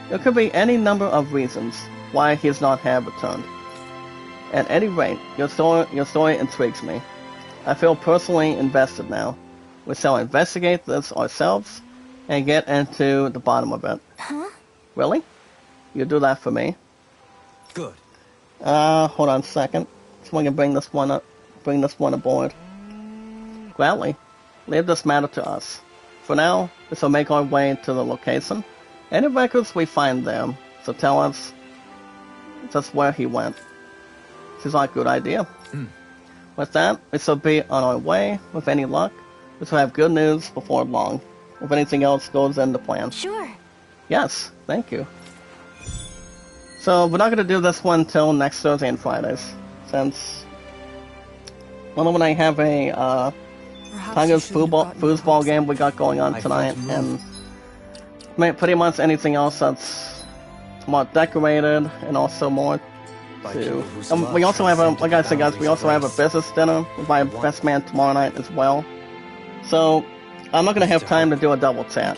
There could be any number of reasons why he has not have returned. At any rate, your story intrigues me. I feel personally invested now. We shall investigate this ourselves and get into the bottom of it. Huh? Really? You do that for me? Good. Hold on a second. So we can bring this one aboard. Gladly. Leave this matter to us. For now, we shall make our way to the location. Any records we find there, so tell us just where he went. Seems like a good idea. With that, we shall be on our way. With any luck, we shall have good news before long. If anything else goes into plan. Sure. Yes, thank you. So, we're not going to do this one till next Thursday and Fridays. Since, well, when I have a, Tigers foosball game we got going on tonight, and pretty much anything else that's more decorated and also more to. We also have like I said, guys, we also have a business dinner with my best man tomorrow night as well. So I'm not gonna have time to do a double chat.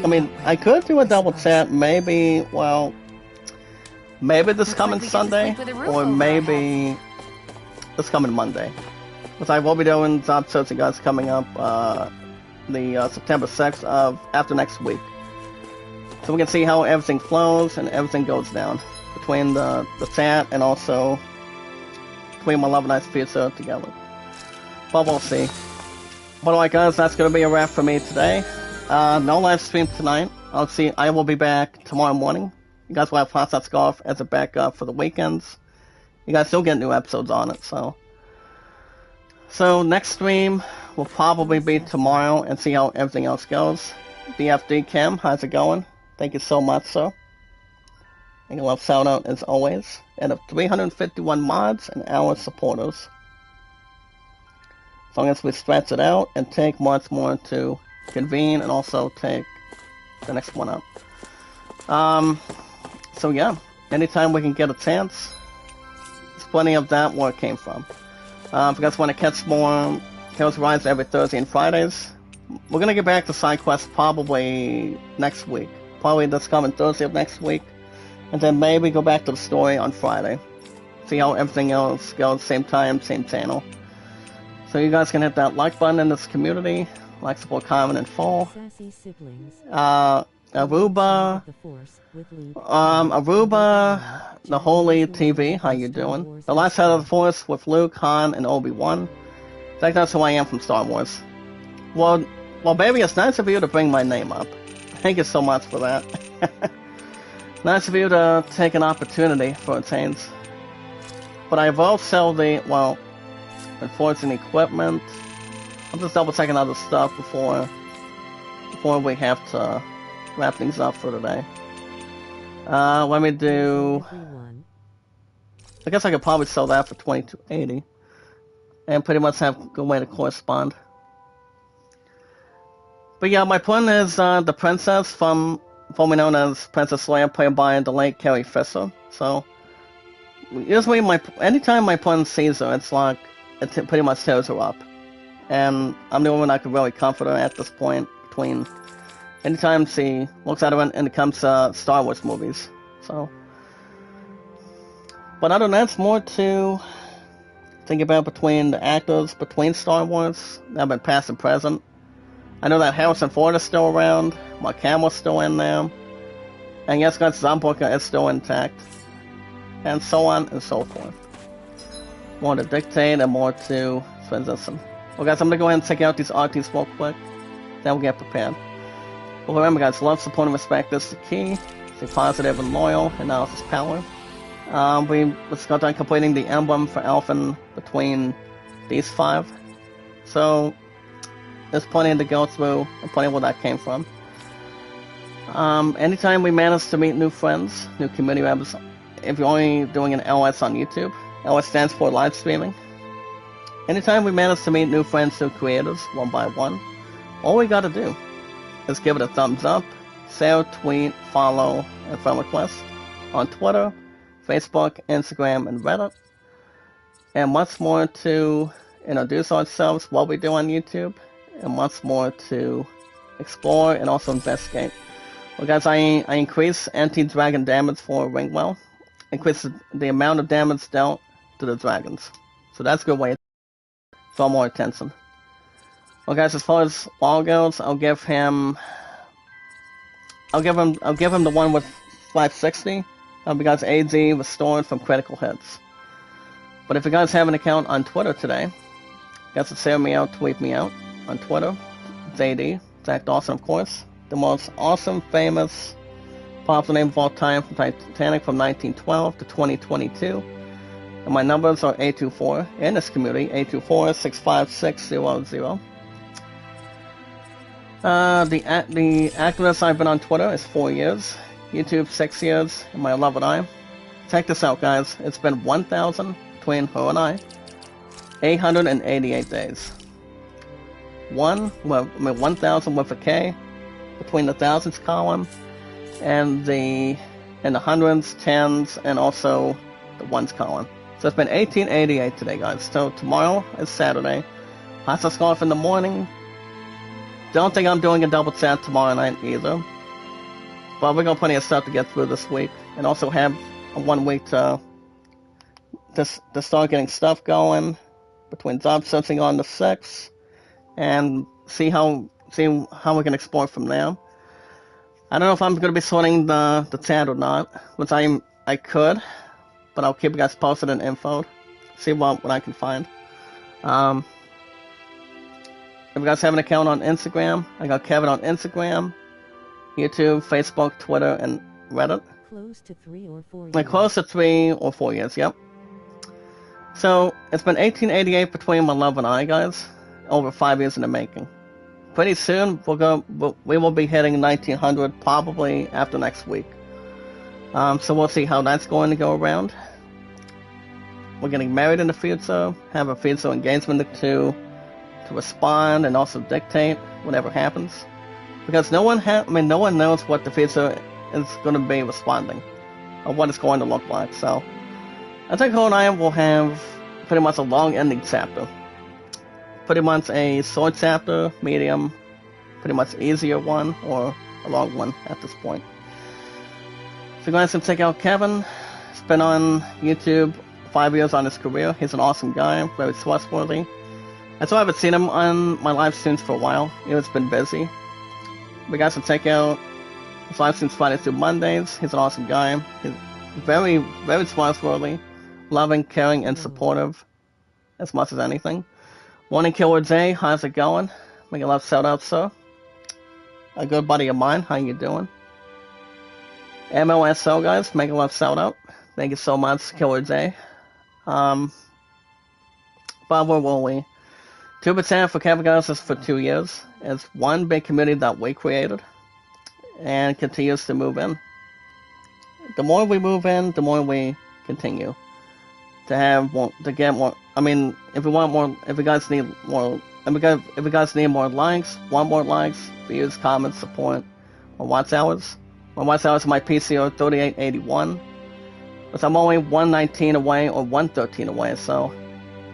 I mean, I could do a double chat, maybe. Well, maybe this coming Sunday, or maybe this coming Monday. Because I will be doing job searching, guys, coming up the September 6th of after next week. So we can see how everything flows and everything goes down between the chat and also between my Love and Ice Pizza together. But we'll see. But alright guys, that's going to be a wrap for me today. No live stream tonight. I will be back tomorrow morning. You guys will have Hot Golf as a backup for the weekends. You guys still get new episodes on it, so. So next stream will probably be tomorrow and see how everything else goes. DFD Cam, how's it going? Thank you so much, sir. And a love shout out as always. And of 351 mods and our supporters. as long as we stretch it out and take much more to convene and also take the next one up. So yeah, anytime we can get a chance, there's plenty of that where it came from. If you guys want to catch more Tales of Rise every Thursday and Fridays, we're gonna get back to side quests probably next week. Probably this coming Thursday of next week. And then maybe go back to the story on Friday. See how everything else goes, same time, same channel. So you guys can hit that like button in this community. Like, support, comment, and follow. Sassy siblings. Aruba, The Force with Luke. Aruba, the Holy TV, how you doing? The Last Side of the Force with Luke, Han, and Obi-Wan. I think that's who I am from Star Wars. Well, baby, it's nice of you to bring my name up. Thank you so much for that. Nice of you to take an opportunity for a change. But I will sell the, well, enforcing equipment. I'm just double checking other stuff before we have to wrap things up for today. Let me do. Everyone. I guess I could probably sell that for $22.80, and pretty much have a good way to correspond. But yeah, my plan is the princess formerly known as Princess Leia, played by the late Carrie Fisher. So usually, anytime my plan sees her, it's like it pretty much tears her up. And I'm the only one that can really comfort her at this point. Between anytime she looks at her and it comes to Star Wars movies. So, but other than that, it's more to think about between the actors between Star Wars that have been past and present. I know that Harrison Ford is still around, Mark Hamill's still in there, and yes, Scott Zumbucker is still intact, and so on and so forth. More to dictate and more to transition. Well guys, I'm going to go ahead and check out these artists real quick, then we'll get prepared. But remember guys, love, support, and respect is the key. Stay positive and loyal, and now it's power. Let's go down completing the emblem for Elfin between these 5. So, there's plenty to go through, and plenty where that came from. Anytime we manage to meet new friends, new community members, if you're only doing an LS on YouTube, LS stands for live streaming. Anytime we manage to meet new friends, new creators, one by one, all we gotta do is give it a thumbs up, share, tweet, follow, and friend request on Twitter, Facebook, Instagram, and Reddit. And much more to introduce ourselves, what we do on YouTube, and much more to explore and also investigate. Well guys, I increase anti-dragon damage for Ringwell. Increase the amount of damage dealt to the dragons. So that's a good way to draw more attention. Well guys, as far as Wall goes, I'll give him the one with 560. Because AD restored from critical hits. But if you guys have an account on Twitter today, you guys can share me out, tweet me out on Twitter. It's AD, Zach Dawson, of course. The most awesome, famous, popular name of all time from Titanic from 1912 to 2022. And my numbers are 824 in this community, 824-656-600. The activist I've been on Twitter is 4 years. YouTube 6 years, and my love and I. Check this out, guys. It's been 1,000 between her and I. 888 days. 1,000 with a K between the thousands column and the hundreds, tens, and also the ones column. So it's been 1888 today, guys. So tomorrow is Saturday. Pasta scarf in the morning. Don't think I'm doing a double chat tomorrow night either. But we got plenty of stuff to get through this week, and also have 1 week to start getting stuff going between job searching on the 6th, and see how we can explore from there. I don't know if I'm going to be sorting the chat or not, which I could, but I'll keep you guys posted in info. See what I can find. If you guys have an account on Instagram, I got Kevin on Instagram, YouTube, Facebook, Twitter, and Reddit. Close to 3 or 4 years. Like close to 3 or 4 years, yep. So, it's been 1888 between my love and I, guys. Over 5 years in the making. Pretty soon, we will be hitting 1900 probably after next week. So we'll see how that's going to go around. We're getting married in the future, have a future engagement to to respond and also dictate whatever happens, because no one knows what the future is going to be responding, or what it's going to look like. So I think Hold Iron will have pretty much a long ending chapter, pretty much a short chapter, medium, pretty much easier one, or a long one at this point. So you guys can check out Kevin. He's been on YouTube 5 years on his career. He's an awesome guy, very trustworthy. I still haven't seen him on my live streams for a while. It's been busy. But you guys can check out his live streams Fridays through Mondays. He's an awesome guy. He's very, very trustworthy, loving, caring, and supportive as much as anything. Morning Killer J, how's it going? Make a love shout out, sir. A good buddy of mine, how you doing? MOSO guys, make a love shout out. Thank you so much, Killer J. Bob Woolley. 2% for Kevin guys is for 2 years. It's one big community that we created and continues to move in. The more we move in, the more we continue to have more, to get more. I mean, if you guys need more, if you guys need more likes, want more likes, views, comments, support, or watch hours. My watch hours on my PC are 3881, but I'm only 119 away or 113 away, so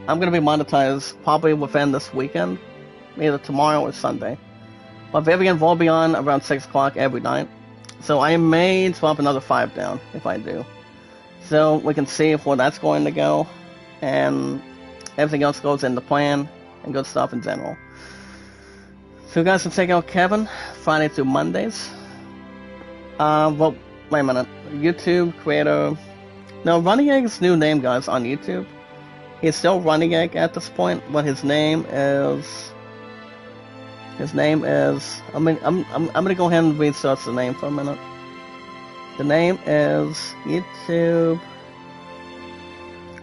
I'm going to be monetized probably within this weekend, either tomorrow or Sunday. But Vivian will be on around 6 o'clock every night, so I may drop another 5 down if I do. So we can see where that's going to go, and everything else goes in the plan, and good stuff in general. So you guys can check out Kevin, Friday through Mondays. Well, wait a minute. YouTube creator. No, Running Egg's new name, guys, on YouTube. He's still Running Egg at this point, but his name is. I'm gonna go ahead and research the name for a minute. The name is YouTube.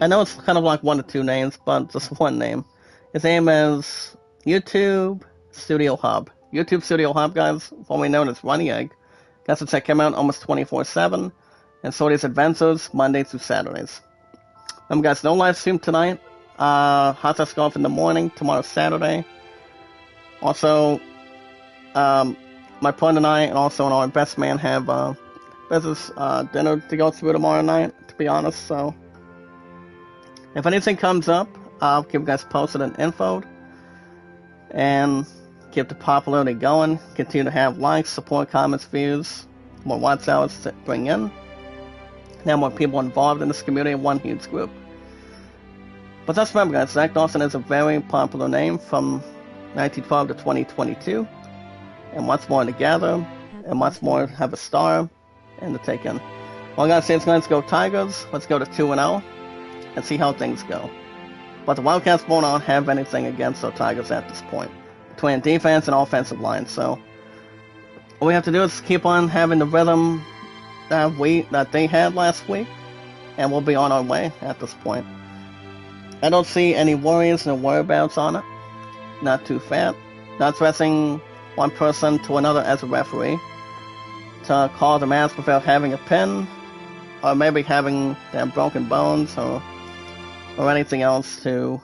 I know it's kind of like 1 or 2 names, but just one name. His name is YouTube Studio Hub. YouTube Studio Hub, guys, formerly known as Running Egg. Guys can check him out almost 24/7, and so his adventures Monday through Saturdays. Guys, no live stream tonight. Hot Test Golf in the morning, tomorrow Saturday. Also, my friend and I, and also our best man, have business dinner to go through tomorrow night, to be honest, so if anything comes up, I'll keep you guys posted and info, and keep the popularity going, continue to have likes, support, comments, views, more watch hours to bring in, now more people involved in this community in one huge group. But just remember, guys, Zach Dawson is a very popular name from 1912 to 2022, and much more to gather, and much more to have a star and to take in. Well, guys, let's go Tigers. Let's go to 2-0 and see how things go. But the Wildcats won't have anything against the Tigers at this point, between defense and offensive line. So all we have to do is keep on having the rhythm that they had last week, and we'll be on our way at this point. I don't see any worries, no whereabouts on it. Not too fat. Not dressing one person to another as a referee to call the match without having a pin, or maybe having their broken bones, or anything else to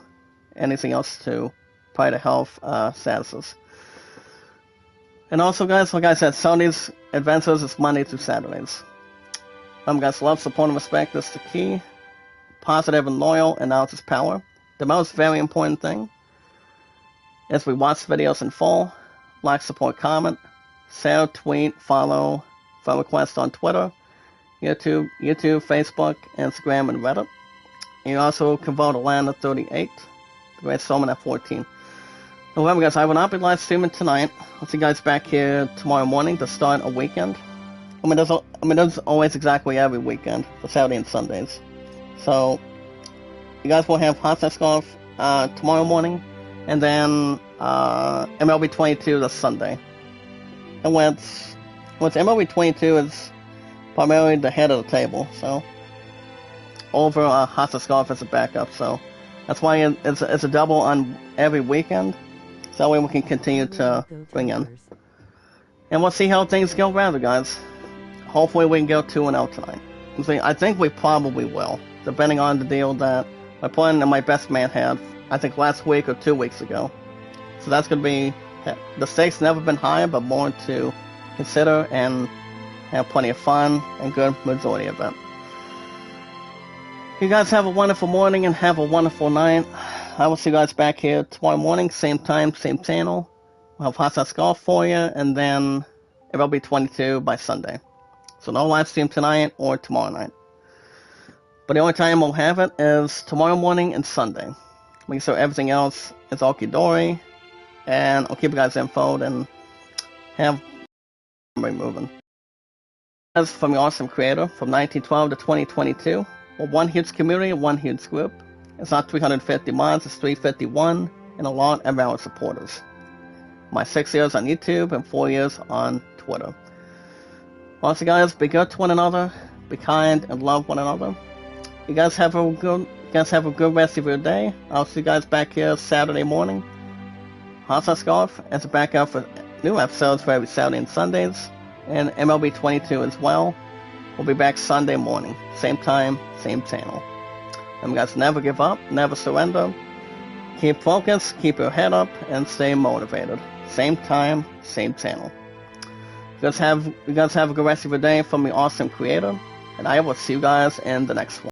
prior to health statuses. And also, guys, like I said, Sony's adventures is Monday through Saturdays. Guys, love, support, and respect is the key. Positive and loyal, and now it's power. The most very important thing is we watch videos in full, like, support, comment, share, tweet, follow, friend request on Twitter, YouTube, Facebook, Instagram, and Reddit. And you also can vote Atlanta 38, the Great Solomon at 14. Remember, guys, I will not be live streaming tonight. I'll see you guys back here tomorrow morning to start a weekend. There's always exactly every weekend for Saturday and Sundays. So, you guys will have Hot Test Golf tomorrow morning, and then MLB 22 this Sunday. And what's MLB 22 is primarily the head of the table, so over Hot Test Golf as a backup. So that's why it's a double on every weekend, so that way we can continue to bring in. And we'll see how things go rather, guys. Hopefully we can go 2-0 tonight. I think we probably will, depending on the deal that my plan and my best man had, I think last week or 2 weeks ago. So that's going to be, the stakes never been higher, but more to consider and have plenty of fun and good majority of it. You guys have a wonderful morning and have a wonderful night. I will see you guys back here tomorrow morning, same time, same channel. We'll have Hot Sauce Golf for you, and then it will be 22 by Sunday. So no live stream tonight or tomorrow night. But the only time we'll have it is tomorrow morning and Sunday. Make sure everything else is okie-dory, and I'll keep you guys infoed and have moving. As from the awesome creator from 1912 to 2022, well, one huge community, one huge group. It's not 350 mods, it's 351, and a lot of our supporters. My 6 years on YouTube and 4 years on Twitter. Also, guys, be good to one another, be kind, and love one another. You guys have a good rest of your day. I'll see you guys back here Saturday morning. Hot Sauce Golf is back out for new episodes for every Saturday and Sundays, and MLB 22 as well. We'll be back Sunday morning, same time, same channel. And guys, never give up, never surrender. Keep focused, keep your head up, and stay motivated. Same time, same channel. You guys have a good rest of your day from the awesome creator, and I will see you guys in the next one.